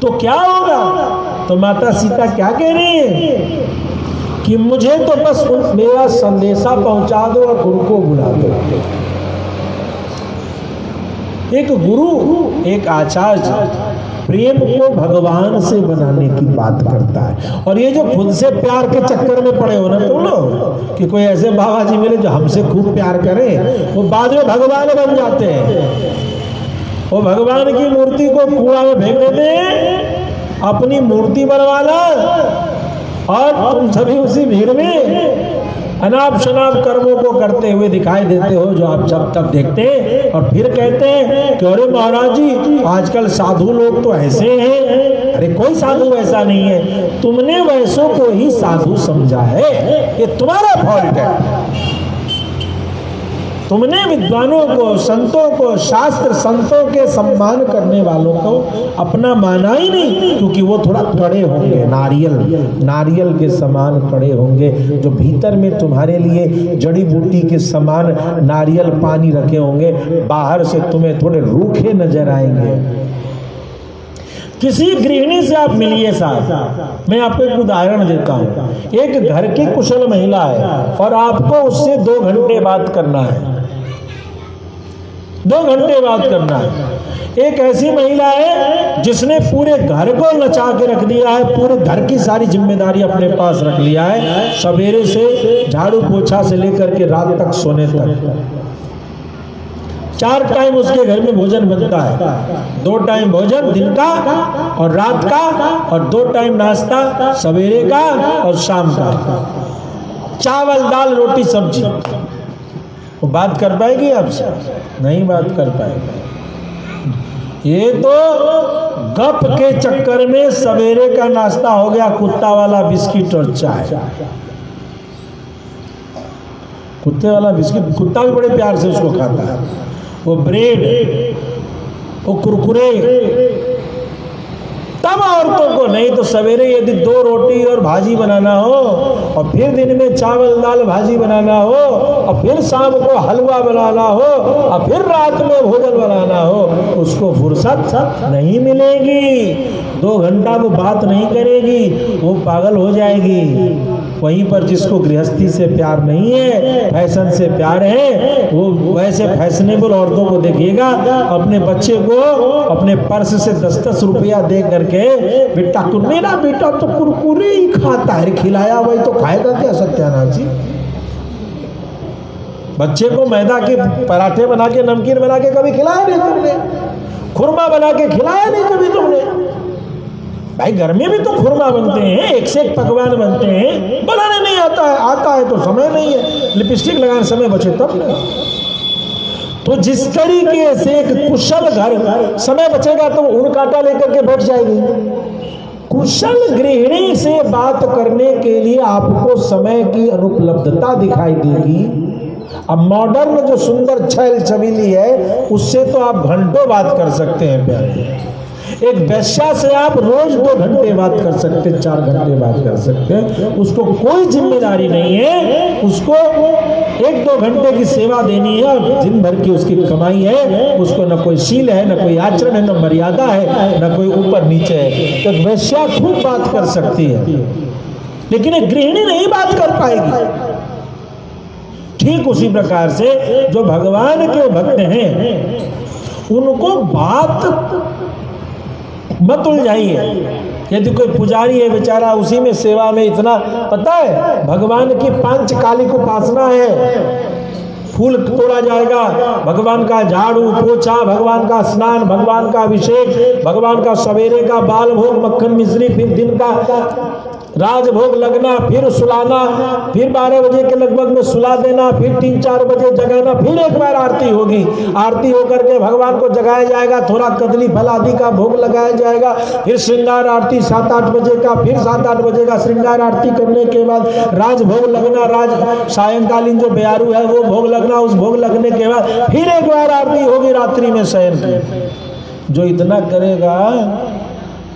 तो क्या होगा। तो माता सीता क्या कह रही है कि मुझे तो बस मेरा संदेशा पहुंचा दो और गुरु को बुला दो। एक गुरु, एक आचार्य प्रेम को भगवान से बनाने की बात करता है। और ये जो खुद से प्यार के चक्कर में पड़े हो ना तुम लोग, कि कोई ऐसे बाबा जी मिले जो हमसे खूब प्यार करें, वो बाद में भगवान बन जाते हैं। वो भगवान की मूर्ति को कूड़ा में फेंक देते हैं, अपनी मूर्ति बनवा ला और तुम सभी उसी भीड़ में अनाप शनाप कर्मों को करते हुए दिखाई देते हो, जो आप जब तक देखते हैं। और फिर कहते हैं कि अरे महाराज जी आजकल साधु लोग तो ऐसे हैं। अरे कोई साधु वैसा नहीं है, तुमने वैसों को ही साधु समझा है, ये तुम्हारा फॉल्ट है। तुमने विद्वानों को, संतों को, शास्त्र संतों के सम्मान करने वालों को अपना माना ही नहीं, क्योंकि वो थोड़ा कड़े होंगे, नारियल के समान कड़े होंगे, जो भीतर में तुम्हारे लिए जड़ी बूटी के समान नारियल पानी रखे होंगे, बाहर से तुम्हें थोड़े रूखे नजर आएंगे। किसी गृहिणी से आप मिलिए साहब, मैं आपको एक उदाहरण देता हूं। एक घर की कुशल महिला है और आपको उससे 2 घंटे बात करना है, 2 घंटे बात करना है। एक ऐसी महिला है जिसने पूरे घर को नचा के रख दिया है, पूरे घर की सारी जिम्मेदारी अपने पास रख लिया है, सवेरे से झाड़ू पोछा से लेकर के रात तक सोने तक। 4 टाइम उसके घर में भोजन बनता है, 2 टाइम भोजन दिन का और रात का, और 2 टाइम नाश्ता सवेरे का और शाम का, चावल दाल रोटी सब्जी। वो बात कर पाएगी आपसे? नहीं बात कर पाएगी। ये तो गप के चक्कर में सवेरे का नाश्ता हो गया कुत्ता वाला बिस्किट और चाय। कुत्ते वाला बिस्किट, कुत्ता भी बड़े प्यार से उसको खाता है, वो ब्रेड, वो कुरकुरे। तब औरतों को नहीं तो सवेरे यदि 2 रोटी और भाजी बनाना हो, और फिर दिन में चावल दाल भाजी बनाना हो, और फिर शाम को हलवा बनाना हो, और फिर रात में भोजन बनाना हो, उसको फुर्सत नहीं मिलेगी। 2 घंटा वो बात नहीं करेगी, वो पागल हो जाएगी। वहीं पर जिसको गृहस्थी से प्यार नहीं है, फैशन से प्यार है, वो वैसे फैशनेबल औरतों को देखिएगा, अपने बच्चे को अपने पर्स से 10-10 रुपया दे करके, बेटा मेरा बेटा तो कुरकुरे ही खाता है, खिलाया वही तो खाएगा क्या सत्यानाथ जी? बच्चे को मैदा के पराठे बना के, नमकीन बना के कभी खिलाया नहीं तुमने? खुरमा बना के खिलाया नहीं कभी तुमने? भाई घर में भी तो खुरमा बनते हैं, एक से एक पकवान बनते हैं, बनाने नहीं आता है, आता है तो समय नहीं है, लिपस्टिक लगाने समय बचे तब ना। तो जिस तरीके से एक कुशल घर, समय बचेगा तो ऊन कांटा लेकर के बैठ जाएगी। कुशल गृहिणी से बात करने के लिए आपको समय की अनुपलब्धता दिखाई देगी। अब मॉडर्न जो सुंदर छैल छबीली है, उससे तो आप घंटों बात कर सकते हैं प्यारे। एक वैश्या से आप रोज 2 घंटे बात कर सकते, 4 घंटे बात कर सकते हैं, उसको कोई जिम्मेदारी नहीं है, उसको 1-2 घंटे की सेवा देनी है, और दिन भर की उसकी कमाई है, उसको न कोई शील है, न कोई आचरण है, न मर्यादा है, न कोई ऊपर नीचे है। तो वैश्या खूब बात कर सकती है, लेकिन एक गृहिणी नहीं बात कर पाएगी। ठीक उसी प्रकार से जो भगवान के भक्त हैं, उनको बात मत उलझाइए। यदि कोई पुजारी है बेचारा, उसी में सेवा में इतना, पता है भगवान की पांचकालिक उपासना है, फूल तोड़ा जाएगा, भगवान का झाड़ू पोछा, भगवान का स्नान, भगवान का अभिषेक, भगवान का सवेरे का बाल भोग मक्खन मिश्री, फिर दिन का राजभोग लगना, फिर सुलाना, फिर 12 बजे के लगभग में सुला देना, फिर 3-4 बजे जगाना, फिर एक बार आरती होगी, आरती होकर के भगवान को जगाया जाएगा, थोड़ा कदली फल आदि का भोग लगाया जाएगा, फिर श्रृंगार आरती 7-8 बजे का, फिर 7-8 बजे का श्रृंगार आरती करने के बाद राजभोग लगना, सायंकालीन जो बेयारू है वो भोग लगना, उस भोग लगने के बाद फिर एक बार आरती होगी रात्रि में शयन की। जो इतना करेगा,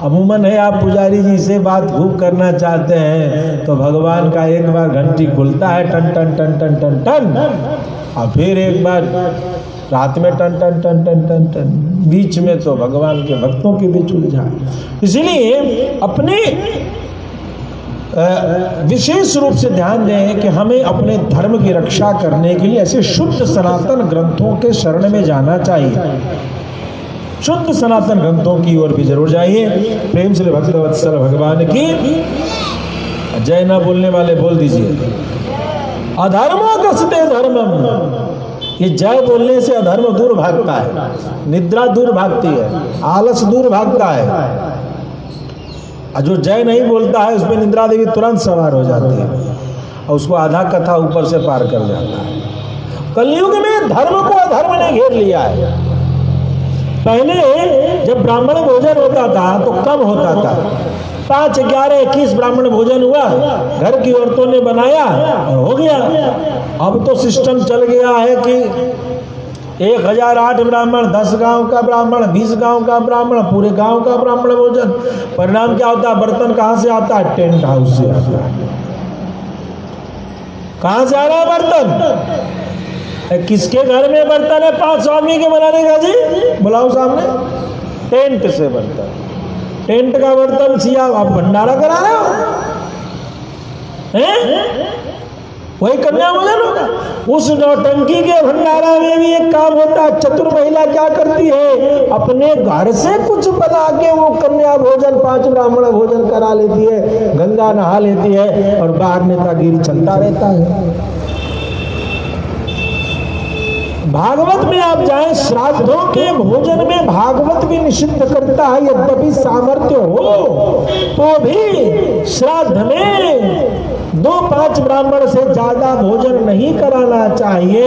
अमूमन है आप पुजारी जी से बात खूब करना चाहते हैं तो भगवान का एक बार घंटी खुलता है टन टन टन टन टन टन, और फिर एक बार रात में टन टन टन टन टन टन, बीच में तो भगवान के भक्तों के बीच उलझा। इसीलिए अपने विशेष रूप से ध्यान दें कि हमें अपने धर्म की रक्षा करने के लिए ऐसे शुद्ध सनातन ग्रंथों के शरण में जाना चाहिए। शुद्ध सनातन ग्रंथों की ओर भी जरूर जाइए। प्रेम से भक्तवत्सल भगवान की जय। ना बोलने वाले बोल दीजिए। अधर्मो कसते धर्मम, ये जय बोलने से अधर्म दूर भागता है, निद्रा दूर भागती है, आलस दूर भागता है। और जो जय नहीं बोलता है उसमें निद्रा देवी तुरंत सवार हो जाती है और उसको आधा कथा ऊपर से पार कर जाता है। कलयुग में धर्म को अधर्म ने घेर लिया है। पहले जब ब्राह्मण भोजन होता था तो कम होता था, 5, 11, 21 ब्राह्मण भोजन हुआ, घर की औरतों ने बनाया और हो गया। अब तो सिस्टम चल गया है कि 1008 ब्राह्मण, 10 गांव का ब्राह्मण, 20 गांव का ब्राह्मण, पूरे गांव का ब्राह्मण भोजन। परिणाम क्या होता है? बर्तन कहां से आता है? टेंट हाउस से आता है। कहां से आ रहा है बर्तन? किसके घर में बर्तन है 500 आदमी के बनाने का जी? बुलाओ सामने। टेंट से बर्तन, टेंट का बर्तन सिया, आप भंडारा करा रहे हो हैं? वही कन्या भोजन होगा। उस नौटंकी के भंडारा में भी एक काम होता है। चतुर महिला क्या करती है? अपने घर से कुछ बना के वो कन्या भोजन, 5 ब्राह्मण भोजन करा लेती है, गंगा नहा लेती है और बाहर नेतागिरी चलता रहता है। भागवत में आप जाएं, श्राद्धों के भोजन में भागवत भी निषिद्ध करता है। यद्यपि सामर्थ्य हो तो भी श्राद्ध में 2-5 ब्राह्मण से ज्यादा भोजन नहीं कराना चाहिए।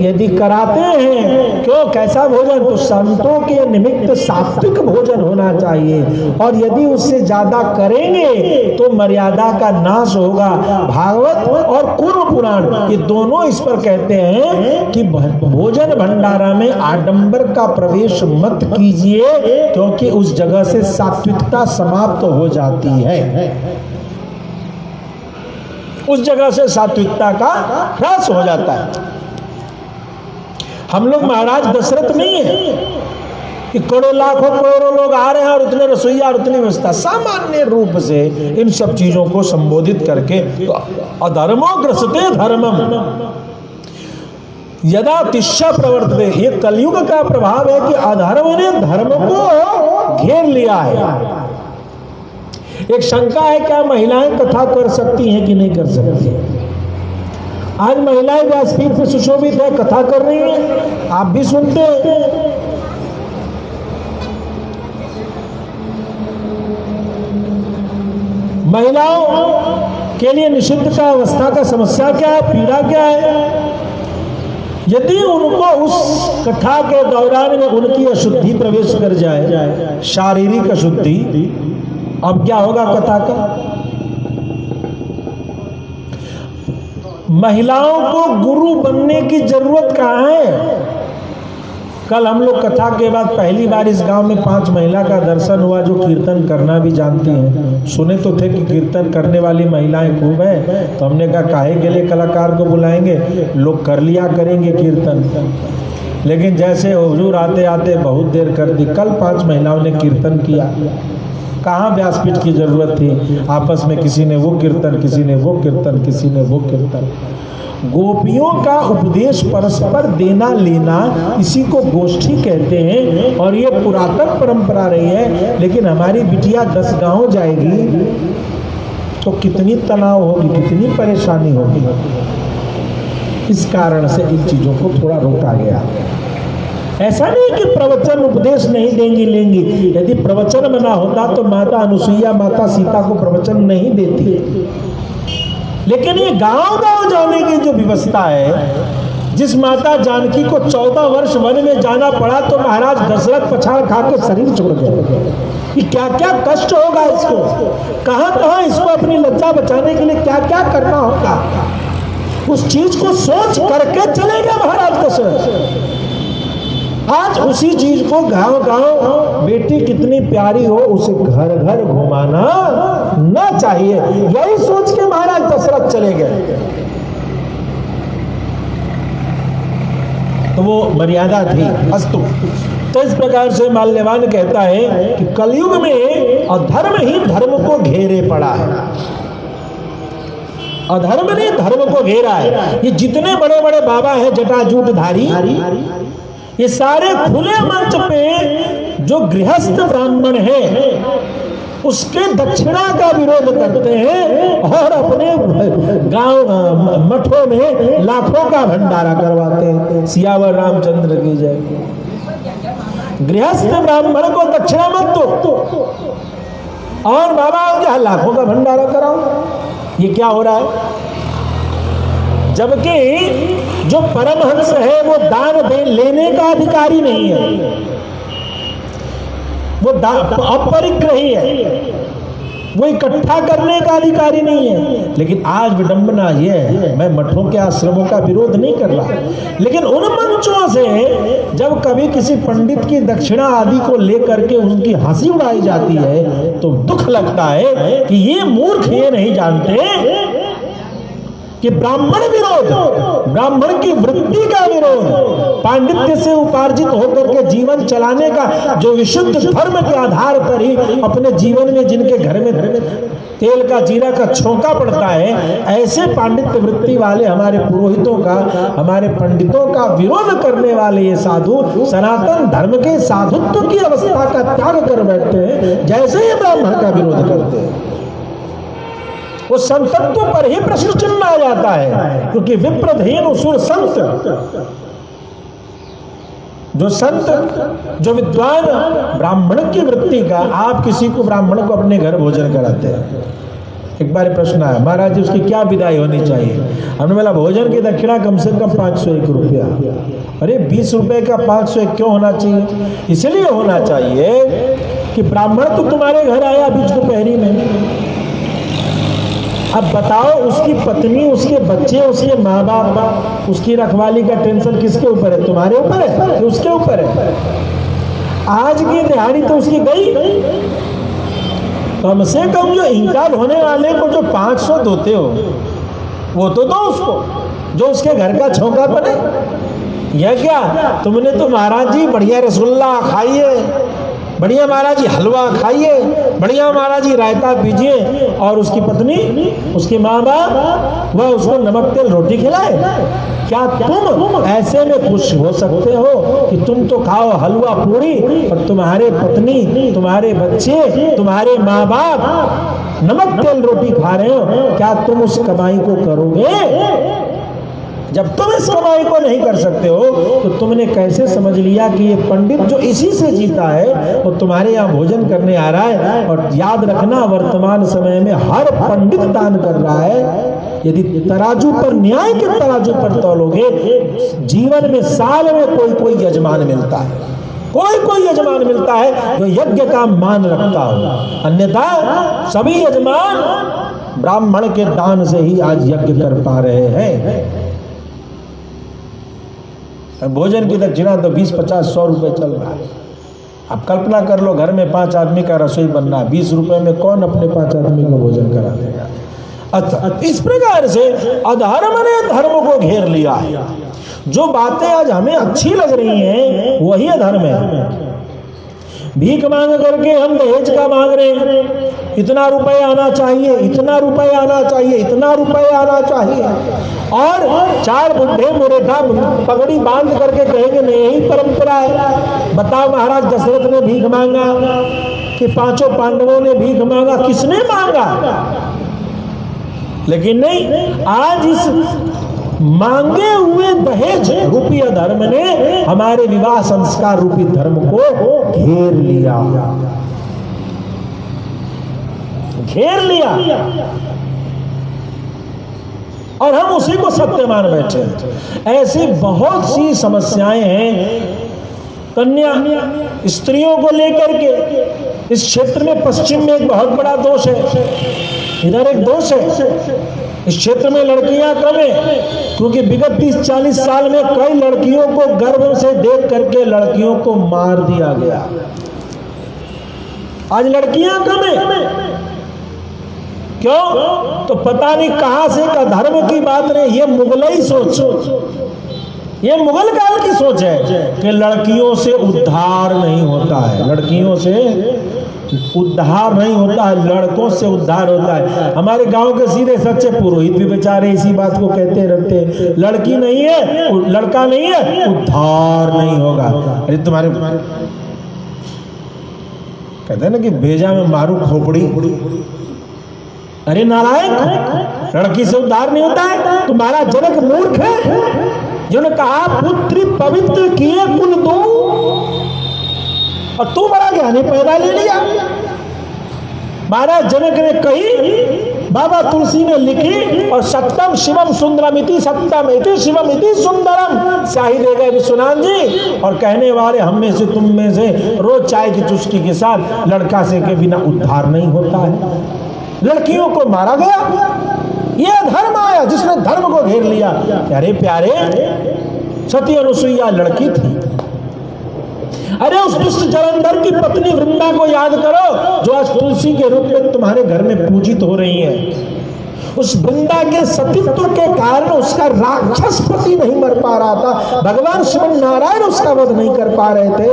यदि कराते हैं, क्यों, कैसा भोजन? तो संतों के निमित्त सात्विक भोजन होना चाहिए। और यदि उससे ज्यादा करेंगे तो मर्यादा का नाश होगा। भागवत और कूर्म पुराण ये दोनों इस पर कहते हैं कि भोजन भंडारा में आडंबर का प्रवेश मत कीजिए, क्योंकि उस जगह से सात्विकता समाप्त हो जाती है। उस जगह से सात्विकता का ह्रास हो जाता है। हम लोग महाराज दशरथ नहीं है कि करोड़ों लाखों करोड़ों लोग आ रहे हैं और उतने रसोईया और उतनी व्यवस्था। सामान्य रूप से इन सब चीजों को संबोधित करके अधर्मो ग्रसते धर्मम यदा तिष्ठा प्रवर्तते। ये कलयुग का प्रभाव है कि अधर्म ने धर्म को घेर लिया है। एक शंका है, क्या महिलाएं कथा कर सकती हैं कि नहीं कर सकती? आज महिलाएं व्यासपीठ पे सुशोभित है, कथा कर रही हैं, आप भी सुनते हैं। महिलाओं के लिए निषिद्ध का अवस्था का समस्या क्या है, पीड़ा क्या है? यदि उनको उस कथा के दौरान में उनकी अशुद्धि प्रवेश कर जाए, शारीरिक अशुद्धि, अब क्या होगा कथा का? महिलाओं को गुरु बनने की जरूरत कहाँ है? कल हम लोग कथा के बाद पहली बार इस गांव में 5 महिला का दर्शन हुआ जो कीर्तन करना भी जानती हैं। सुने तो थे कि कीर्तन करने वाली महिलाएं खूब हैं, तो हमने कहा काहे के लिए कलाकार को बुलाएंगे, लोग कर लिया करेंगे कीर्तन। लेकिन जैसे हुजूर आते आते बहुत देर कर दी। कल 5 महिलाओं ने कीर्तन किया। कहाँ व्यासपीठ की जरूरत थी? आपस में किसी ने वो कीर्तन, किसी ने वो कीर्तन, किसी ने वो कीर्तन। गोपियों का उपदेश परस्पर देना लेना, इसी को गोष्ठी कहते हैं और ये पुरातन परंपरा रही है। लेकिन हमारी बिटिया 10 गांव जाएगी तो कितनी तनाव होगी, कितनी परेशानी होगी। इस कारण से इन चीजों को थोड़ा रोका गया। ऐसा नहीं कि प्रवचन उपदेश नहीं देंगी लेंगी। यदि प्रवचन बना होता तो माता अनुसुईया, माता सीता को प्रवचन नहीं देती। लेकिन ये गांव-गांव जाने की जो व्यवस्था है, जिस माता जानकी को 14 वर्ष वन में जाना पड़ा तो महाराज दशरथ पछाड़ खा के शरीर छोड़ गए। कि क्या क्या कष्ट होगा इसको, कहां कहां इसको अपनी लज्जा बचाने के लिए क्या क्या करना होगा, उस चीज को सोच करके चले गए महाराज दशरथ। आज उसी चीज को गांव गांव, बेटी कितनी प्यारी हो उसे घर घर घुमाना ना चाहिए, यही सोच के महाराज दशरथ चले गए। तो वो मर्यादा थी। अस्तु। तो इस प्रकार से माल्यवान कहता है कि कलयुग में अधर्म ही धर्म को घेरे पड़ा है। अधर्म ने धर्म को घेरा है। ये जितने बड़े बड़े बाबा हैं जटाजूटधारी, ये सारे खुले मंच पे जो गृहस्थ ब्राह्मण हैं उसके दक्षिणा का विरोध करते हैं और अपने गांव मठों में लाखों का भंडारा करवाते हैं। सियावर रामचंद्र की जय। गृहस्थ ब्राह्मण को दक्षिणा मत दो और बाबा क्या लाखों का भंडारा कराओ। ये क्या हो रहा है? जबकि जो परमहंस है वो दान लेने का अधिकारी नहीं है, वो अपरिग्रही है। वो इकट्ठा करने का अधिकारी नहीं है। लेकिन आज विडंबना ये है, मैं मठों के आश्रमों का विरोध नहीं कर रहा, लेकिन उन मंचों से जब कभी किसी पंडित की दक्षिणा आदि को लेकर के उनकी हंसी उड़ाई जाती है तो दुख लगता है कि ये मूर्ख ये नहीं जानते कि ब्राह्मण विरोध, ब्राह्मण की वृत्ति का विरोध, पांडित्य से उपार्जित होकर के जीवन चलाने का जो विशुद्ध धर्म के आधार पर ही अपने जीवन में जिनके घर में तेल का जीरा का छौंका पड़ता है, ऐसे पांडित्य वृत्ति वाले हमारे पुरोहितों का, हमारे पंडितों का विरोध करने वाले ये साधु सनातन धर्म के साधुत्व की अवस्था का त्याग कर बैठते हैं, जैसे ही ब्राह्मण का विरोध करते हैं। वो संतत्व पर ही प्रश्न चिन्ह आ जाता है, क्योंकि विप्रधीन असुर संत, जो संत जो विद्वान ब्राह्मण की वृत्ति का, आप किसी को ब्राह्मण को अपने घर भोजन कराते हैं, एक बार प्रश्न आया, महाराज जी उसकी क्या विदाई होनी चाहिए? हमने बोला भोजन की दक्षिणा कम से कम 501 रुपया। अरे 20 रुपए का 501 क्यों होना चाहिए? इसलिए होना चाहिए कि ब्राह्मण तो तुम्हारे घर आया बीच दोपहरी में, अब बताओ उसकी पत्नी, उसके बच्चे, उसके माँ बाप, उसकी रखवाली का टेंशन किसके ऊपर है? तुम्हारे ऊपर है कि उसके ऊपर है? आज की दिहाड़ी तो उसकी गई, कम से कम जो इंकार होने वाले को जो 500 देते हो वो तो दो उसको, जो उसके घर का छौंका बने। यह क्या तुमने तो महाराज जी बढ़िया रसगुल्ला खाइए, बढ़िया महाराज जी हलवा खाइए, बढ़िया महाराज जी रायता पीजिए, और उसकी पत्नी, उसके माँ बाप, वह उसको नमक तेल रोटी खिलाए। क्या तुम ऐसे में खुश हो सकते हो कि तुम तो खाओ हलवा पूरी और तुम्हारे पत्नी, तुम्हारे बच्चे, तुम्हारे माँ बाप नमक तेल रोटी खा रहे हो? क्या तुम उस कमाई को करोगे? जब तुम इस कमाई को नहीं कर सकते हो तो तुमने कैसे समझ लिया कि ये पंडित जो इसी से जीता है वो तुम्हारे यहाँ भोजन करने आ रहा है? और याद रखना, वर्तमान समय में हर पंडित दान कर रहा है। यदि तराजू पर, न्याय के तराजू पर तौलोगे, जीवन में साल में कोई यजमान मिलता है, कोई यजमान मिलता है जो यज्ञ का मान रखता हो, अन्यथा सभी यजमान ब्राह्मण के दान से ही आज यज्ञ कर पा रहे हैं। भोजन की दक्षिणा तो 20, 50, 100 रुपए चल रहा है। अब कल्पना कर लो, घर में 5 आदमी का रसोई बन रहा है, 20 रुपए में कौन अपने 5 आदमी को भोजन करा देगा? अच्छा, इस प्रकार से अधर्म ने धर्म को घेर लिया है। जो बातें आज हमें अच्छी लग रही हैं वही अधर्म है। भीख मांग करके हम दहेज का मांग रहे हैं, इतना रुपए आना चाहिए, इतना रुपए आना चाहिए, इतना रुपए आना चाहिए, और 4 बुढ़े मुरेठा पगड़ी बांध करके कहेंगे नहीं यही परंपरा है। बताओ महाराज दशरथ ने भीख मांगा कि 5 पांडवों ने भीख मांगा? किसने मांगा? लेकिन नहीं, आज इस मांगे हुए दहेज रूपी धर्म ने हमारे विवाह संस्कार रूपी धर्म को घेर लिया, घेर लिया, और हम उसी को सत्य मान बैठे। ऐसी बहुत सी समस्याएं हैं कन्या स्त्रियों को लेकर के। इस क्षेत्र में पश्चिम में एक बहुत बड़ा दोष है, इधर एक दोष है। इस क्षेत्र में लड़कियां कम है क्योंकि विगत 30-40 साल में कई लड़कियों को गर्भ से देख करके लड़कियों को मार दिया गया। आज लड़कियां कम है, क्यों? तो पता नहीं कहां से का धर्म की बात नहीं, ये मुगलई सोच, ये मुगल काल की सोच है कि लड़कियों से उद्धार नहीं होता है, लड़कियों से उद्धार नहीं होता है, लड़कों से उद्धार होता है। हमारे गांव के सीधे सच्चे पुरोहित भी बेचारे इसी बात को कहते रहते, लड़की नहीं है, लड़का नहीं है, उद्धार नहीं होगा। अरे तुम्हारे कहते हैं ना कि भेजा में मारू खोपड़ी। अरे नारायण, लड़की से उद्धार नहीं होता है? तुम्हारा जनक मूर्ख है जिन्होंने कहा पुत्री पवित्र किए कुल दो, और तू बड़ा ज्ञानी पैदा ले लिया। महाराज जनक ने कही बाबा तुलसी ने लिखी और सत्यम शिवम सुंदरमिति सत्यम इति शिवम इति सुंदरम शाही दे गए विश्वनाथ जी। और कहने वाले हम में से तुम में से रोज चाय की चुस्की के साथ लड़का से के बिना उद्धार नहीं होता है। लड़कियों को मारा गया, यह धर्म आया जिसने धर्म को घेर लिया। अरे प्यारे, सती अनुसुईया लड़की थी। अरे उस दुष्ट जलंधर की पत्नी वृंदा को याद करो जो आज तुलसी के रूप में तुम्हारे घर में पूजित हो रही है। उस वृंदा के सतीत्व के कारण उसका राक्षस पति नहीं मर पा रहा था, भगवान शिव नारायण उसका वध नहीं कर पा रहे थे,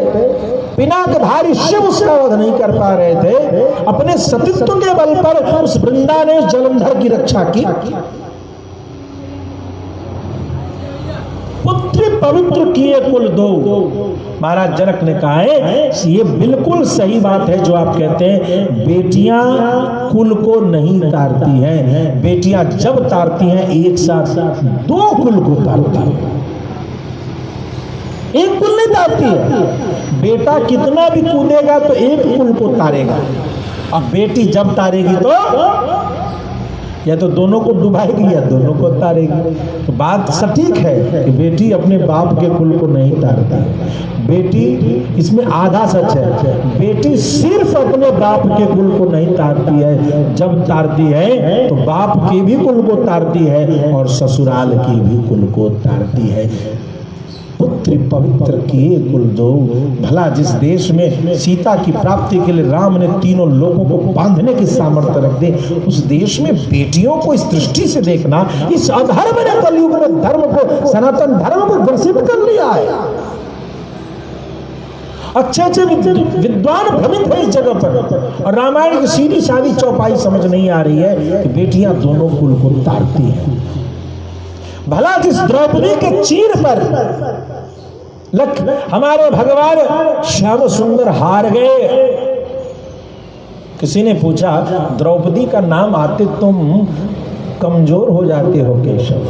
पिनाकधारी शिव उसका वध नहीं कर पा रहे थे। अपने सतीत्व के बल पर उस वृंदा ने जलंधर की रक्षा की। पुत्र पवित्र किए कुल दो। महाराज जनक ने कहा है ये बिल्कुल सही बात है जो आप कहते हैं, बेटियां कुल को नहीं तारती हैं। बेटियां जब तारती हैं एक साथ दो कुल को तारती हैं, एक कुल नहीं तारती है। बेटा कितना भी कूदेगा तो एक कुल को तारेगा, और बेटी जब तारेगी तो या तो दोनों को डुबाएगी या दोनों को तारेगी। तो बात सटीक है कि बेटी अपने बाप के कुल को नहीं तारती। बेटी, इसमें आधा सच है, बेटी सिर्फ अपने बाप के कुल को नहीं तारती है, जब तारती है तो बाप के भी कुल को तारती है और ससुराल की भी कुल को तारती है। पुत्र पवित्र किए कुल दो। भला जिस देश में सीता की प्राप्ति के लिए राम ने तीनों लोगों को बांधने की सामर्थ्य रख दी, उस देश में बेटियों को इस दृष्टि से देखना, इस अधर्म ने कलयुग में धर्म को, सनातन धर्म को ग्रसित कर लिया है। अच्छे अच्छे विद्वान भ्रमित है इस जगह पर, और रामायण की सीधी सादी चौपाई समझ नहीं आ रही है कि बेटियां दोनों कुल को तारती हैं। भला जिस द्रौपदी के चीर पर हमारे भगवान श्याम सुंदर हार गए, किसी ने पूछा द्रौपदी का नाम आते तुम कमजोर हो जाते हो केशव,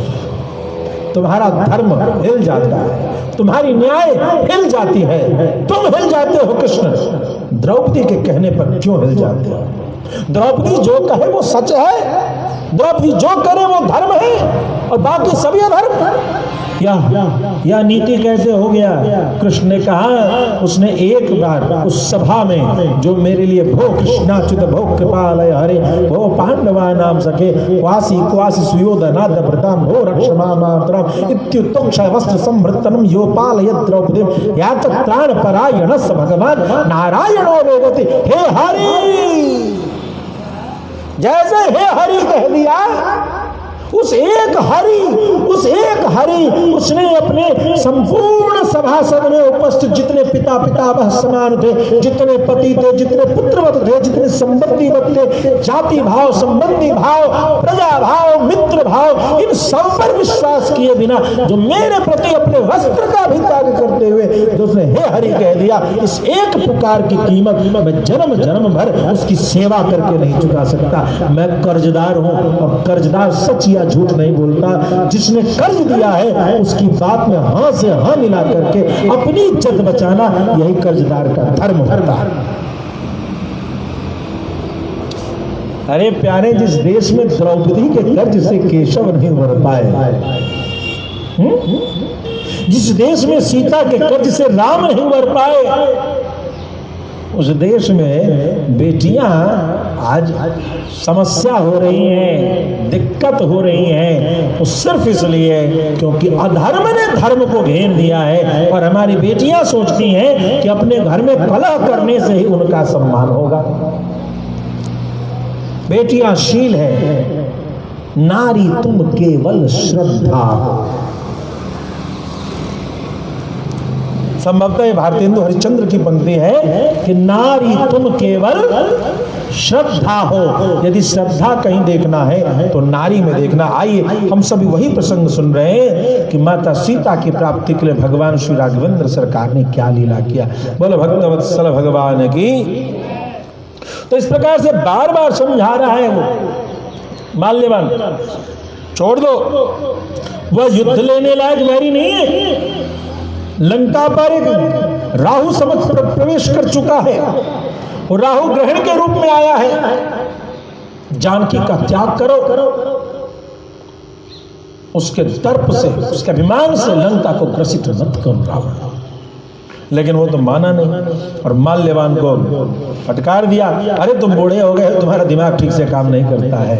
तुम्हारा धर्म हिल जाता है, तुम्हारी न्याय हिल जाती है, तुम हिल जाते हो कृष्ण। द्रौपदी के कहने पर क्यों हिल जाते हो? द्रौपदी जो कहे वो सच है, द्रौपदी जो करे वो धर्म है, और बाकी सभी अधर्म। या नीति कैसे हो गया? कृष्ण ने कहा, उसने एक बार उस सभा में जो मेरे लिए भो कृष्णाच्युत भो कृपालय हरे भो पांडवा नाम सखे क्वासी क्वासी सुयोधना दभृताम भो रक्षमा मातरम इत्युत्तोक्ष वस्त्र संभृतनम यो पालयत् द्रौपदी या त्राण परायणस्य भगवान नारायणो वेदति। हे हरि, जैसे हे हरि कह दिया, उस एक हरि उसने अपने संपूर्ण सभासद में उपस्थित जितने पिता पितामह समान थे, जितने पति थे, जितने पुत्रवत थे, जितने संबंधीवत थे, जाति भाव, संबंधी भाव, प्रजा भाव, मित्र भाव, इन सब पर विश्वास किए बिना जो मेरे प्रति अपने वस्त्र का भी त्याग करते हुए जो उसने हे हरि कह दिया, इस एक पुकार की कीमत मैं जन्म जन्म भर उसकी सेवा करके नहीं चुका सकता। मैं कर्जदार हूं, और कर्जदार सच या झूठ नहीं बोलता। जिसने कर्ज दिया है उसकी बात में हां से हां मिला करके अपनी इज्जत बचाना, यही कर्जदार का धर्म होता है। अरे प्यारे, जिस देश में द्रौपदी के कर्ज से केशव नहीं भर पाए, जिस देश में सीता के कर्ज से राम नहीं भर पाए, उस देश में बेटियां आज समस्या हो रही हैं, दिक्कत हो रही हैं, तो सिर्फ इसलिए क्योंकि अधर्म ने धर्म को घेर दिया है। और हमारी बेटियां सोचती हैं कि अपने घर में कलह करने से ही उनका सम्मान होगा। बेटियां शील है, नारी तुम केवल श्रद्धा। संभवतः भारतेंदु हरिश्चंद्र की पंक्ति है कि नारी तुम केवल श्रद्धा हो। यदि श्रद्धा कहीं देखना है तो नारी में देखना। आइए हम सभी वही प्रसंग सुन रहे हैं कि माता सीता की प्राप्ति के लिए भगवान श्री राघवेंद्र सरकार ने क्या लीला किया। बोलो भक्तवत्सल भगवान की। तो इस प्रकार से बार बार समझा रहा है वो माल्यवान, छोड़ दो, वह युद्ध लेने लायक वैरी नहीं है। लंका पर एक राहु समक्ष प्रवेश कर चुका है, और राहु ग्रहण के रूप में आया है। जानकी का त्याग करो, उसके दर्प से, उसके अभिमान से लंका को ग्रसित मत करो रावण। लेकिन वो तो माना नहीं और माल्यवान को फटकार दिया, अरे तुम बूढ़े हो गए, तुम्हारा दिमाग ठीक से काम नहीं करता है,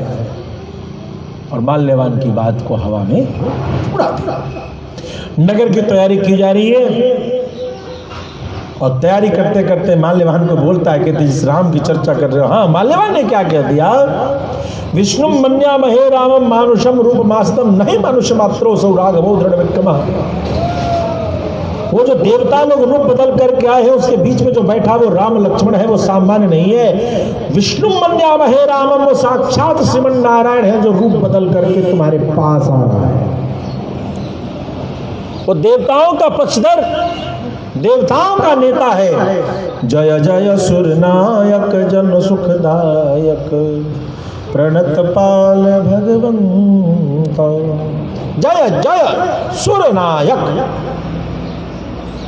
और माल्यवान की बात को हवा में उड़ा दिया। नगर की तैयारी की जा रही है और तैयारी करते करते माल्यवान को बोलता है कि जिस राम की चर्चा कर रहे हो, हाँ माल्यवान ने क्या कह दिया, विष्णु मन्या महे रामम मानुषम रूप मास्तम नहीं मनुष्य मात्रो सौ राघवो दृढ़ विक्रम। वो जो देवता लोग रूप बदल करके आए हैं, उसके बीच में जो बैठा वो राम लक्ष्मण है, वो सामान्य नहीं है। विष्णु मन्या महे रामम, वो साक्षात श्रीमन नारायण है जो रूप बदल करके तुम्हारे पास आ रहा है। वो देवताओं का पक्षधर, देवताओं का नेता है। जय जय सुरनायक जन सुखदायक प्रणत पाल भगवंत। जय जय सुरनायक।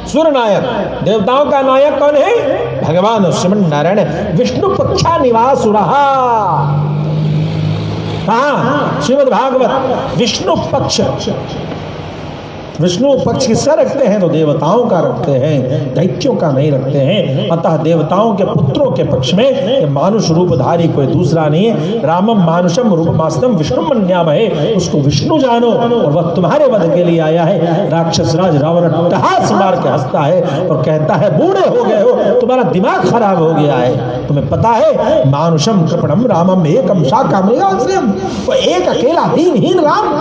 सुरनायक, देवताओं का नायक कौन है? भगवान श्रीमन नारायण। विष्णु पक्षा निवासुरहा, कहाँ? श्रीमद् भागवत। विष्णु पक्ष, विष्णु पक्ष किसका रखते हैं? तो देवताओं का रखते हैं, दैत्यों का नहीं रखते हैं। अतः देवताओं के पुत्रों के पक्ष में ये मानुष रूपधारी कोई दूसरा नहीं है। रामम मानुषम रूपमास्तम विष्णु मन्यामहे, उसको विष्णु जानो और वह तुम्हारे वध के लिए आया है। राक्षस राज रावण टहास मार के हंसता है और कहता है, बूढ़े हो गए हो, तुम्हारा दिमाग खराब हो गया है। तुम्हें पता है मानुषम कृपणम रामम एकम शाकामृगाश्रयम, वो एक अकेला दीनहीन राम,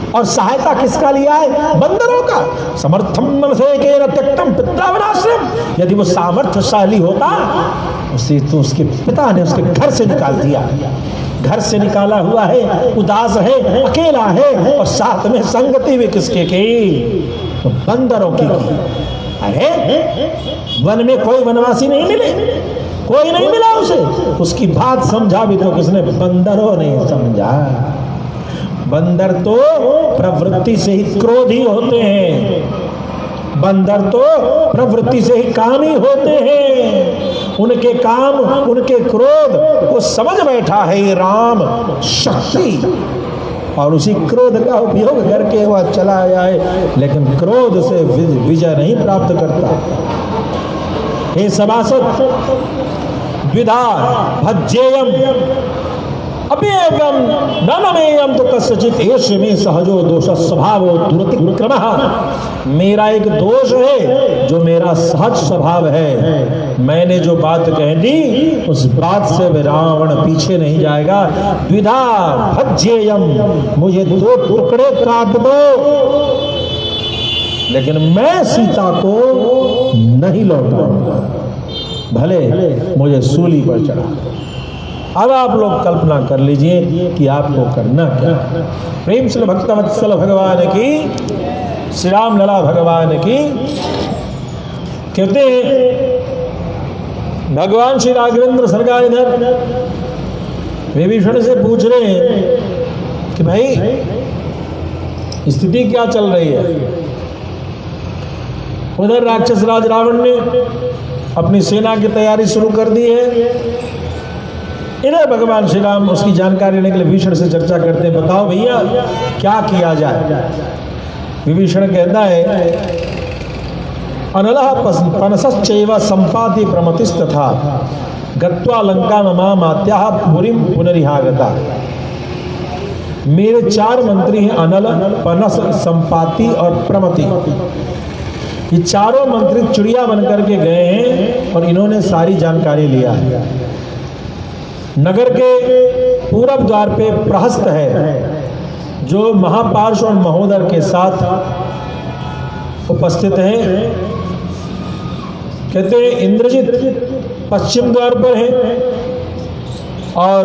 और सहायता किसका लिया है? बंदरों का। समर्थम नमसेकेन त्यक्तम पित्रावनाश्रम, यदि वो सामर्थ्यशाली होता उसे तो उसके पिता ने उसके घर से निकाल दिया। घर से निकाला हुआ है, उदास है, अकेला है, और साथ में संगति भी किसके की? तो बंदरों की। अरे वन में कोई वनवासी नहीं मिले, कोई नहीं मिला उसे, उसकी बात समझा भी तो किसने? बंदरों ने समझा। बंदर तो प्रवृत्ति से ही क्रोधी होते हैं, बंदर तो प्रवृत्ति से ही कामी होते हैं। उनके काम, उनके क्रोध को समझ बैठा है ये राम शक्ति, और उसी क्रोध का उपयोग करके वह चला जाए, लेकिन क्रोध से विजय नहीं प्राप्त करता। हे सभासद, द्विधा भज्येयम अपेयम ननमेयम तो कस्यचित एष में सहजो दोष स्वभावो दुरतिक्रमः। मेरा एक दोष है जो मेरा सहज स्वभाव है। मैंने जो बात कह दी उस बात से रावण पीछे नहीं जाएगा। द्विधा भज्येयम, मुझे दो टुकड़े काट दो, लेकिन मैं सीता को नहीं लौटाऊंगा, भले मुझे सूली पर चढ़ा। अब आप लोग कल्पना कर लीजिए कि आपको करना क्या। प्रेम से भक्तवत्सल भगवान की, श्री राम लला भगवान की। कहते हैं भगवान श्री राघवेंद्र सरकार इधर विभीषण से पूछ रहे हैं कि भाई स्थिति क्या चल रही है। उधर राक्षस राज रावण ने अपनी सेना की तैयारी शुरू कर दी है। इधर भगवान श्री राम उसकी जानकारी लेने के लिए विभीषण से चर्चा करते हैं, बताओ भैया क्या किया जाए। विभीषण कहता है, अनलः पनसश्चैव संपाति प्रमतिस्तथा गत्वा लंका ममात्याः पुरीं पुनरिहागता। मेरे 4 मंत्री हैं, अनल, पनस, संपाति और प्रमति। ये चारों मंत्री चिड़िया बनकर के गए हैं और इन्होंने सारी जानकारी लिया है। नगर के पूरब द्वार पे प्रहस्त है जो महापार्श और महोदर के साथ उपस्थित हैं। कहते हैं इंद्रजित पश्चिम द्वार पर है और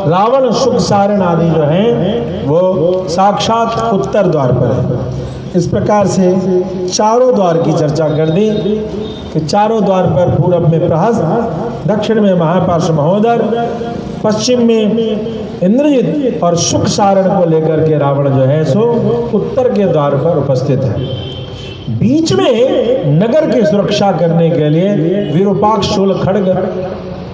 रावण, शुक, सारण आदि जो हैं वो साक्षात उत्तर द्वार पर है। इस प्रकार से चारों द्वार की चर्चा कर दी कि चारों द्वार पर पूरब में प्रहस्त, दक्षिण में महापार्श महोदर, पश्चिम में इंद्रजित और शुक सारण को लेकर के रावण जो है सो उत्तर के द्वार पर उपस्थित है। बीच में नगर की सुरक्षा करने के लिए विरूपाक्ष शूल खड्ग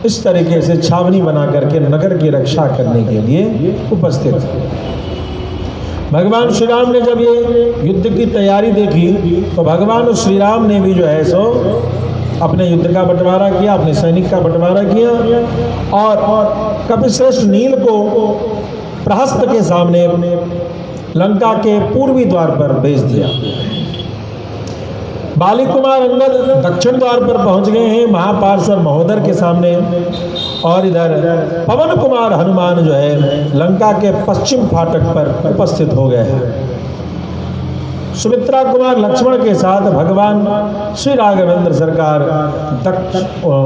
इस तरीके से छावनी बना करके नगर की रक्षा करने के लिए उपस्थित थे। भगवान श्री राम ने जब ये युद्ध की तैयारी देखी तो भगवान श्री राम ने भी जो है सो अपने युद्ध का बंटवारा किया, अपने सैनिक का बंटवारा किया और कपिश्रेष्ठ नील को प्रहस्त के सामने लंका के पूर्वी द्वार पर भेज दिया। बाली कुमार अंगद दक्षिण द्वार पर पहुंच गए हैं महापार्श्वर महोदर के सामने, और इधर पवन कुमार हनुमान जो है लंका के पश्चिम फाटक पर उपस्थित हो गए हैं। सुमित्रा कुमार लक्ष्मण के साथ भगवान श्री राघवेंद्र सरकार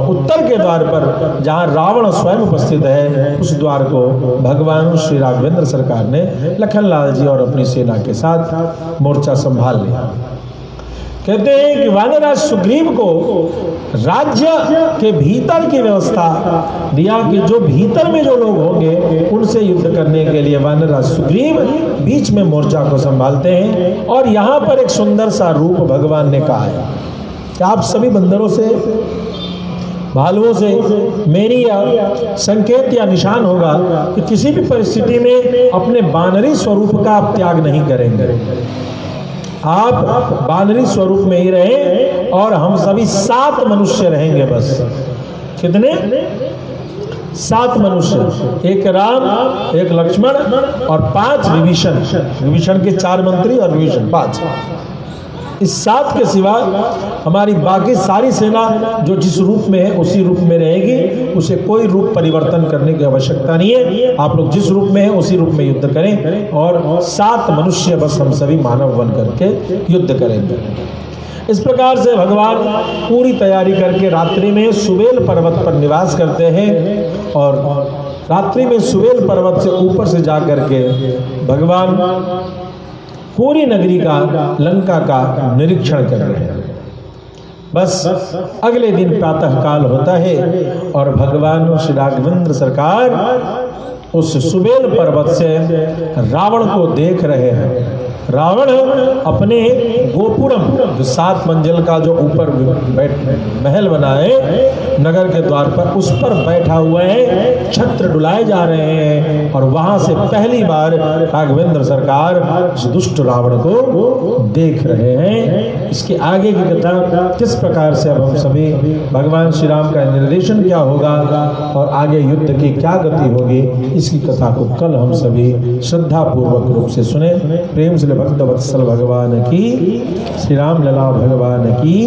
उत्तर के द्वार पर, जहां रावण स्वयं उपस्थित है, उस द्वार को भगवान श्री राघवेंद्र सरकार ने लखनलाल जी और अपनी सेना के साथ मोर्चा संभाल लिया। कहते हैं कि वानराज सुग्रीव को राज्य के भीतर की व्यवस्था दिया कि जो भीतर में जो लोग होंगे उनसे युद्ध करने के लिए वानराज सुग्रीव बीच में मोर्चा को संभालते हैं। और यहाँ पर एक सुंदर सा रूप भगवान ने कहा है कि आप सभी बंदरों से, भालुओं से मेरी संकेत या निशान होगा कि किसी भी परिस्थिति में अपने बानरी स्वरूप का आप त्याग नहीं करेंगे। आप बानरी स्वरूप में ही रहे और हम सभी 7 मनुष्य रहेंगे बस। कितने? 7 मनुष्य, एक राम, एक लक्ष्मण और 5 विभीषण। विभीषण के 4 मंत्री और विभीषण 5। इस 7 के सिवा हमारी बाकी सारी सेना जो जिस रूप में है उसी रूप में रहेगी, उसे कोई रूप परिवर्तन करने की आवश्यकता नहीं है। आप लोग जिस रूप में है उसी रूप में युद्ध करें और 7 मनुष्य बस हम सभी मानव बन करके युद्ध करेंगे। इस प्रकार से भगवान पूरी तैयारी करके रात्रि में सुबेल पर्वत पर निवास करते हैं और रात्रि में सुबेल पर्वत से ऊपर से जा करके भगवान पूरी नगरी का, लंका का निरीक्षण कर रहे हैं। बस अगले दिन प्रातः काल होता है और भगवान श्री राघवेंद्र सरकार उस सुबेल पर्वत से रावण को देख रहे हैं। रावण अपने गोपुरम, जो 7 मंजिल का जो ऊपर महल बना है नगर के द्वार पर, उस पर बैठा हुआ है। छत्र डुलाए जा रहे हैं और वहां से पहली बार राघवेंद्र सरकार उस दुष्ट रावण को देख रहे हैं। इसके आगे की कथा किस प्रकार से अब हम सभी भगवान श्री राम का निर्देशन क्या होगा और आगे युद्ध की क्या गति होगी, इसकी कथा को कल हम सभी श्रद्धा पूर्वक रूप से सुने। प्रेम से भक्त वत्सल भगवान की, श्री राम लला भगवान की।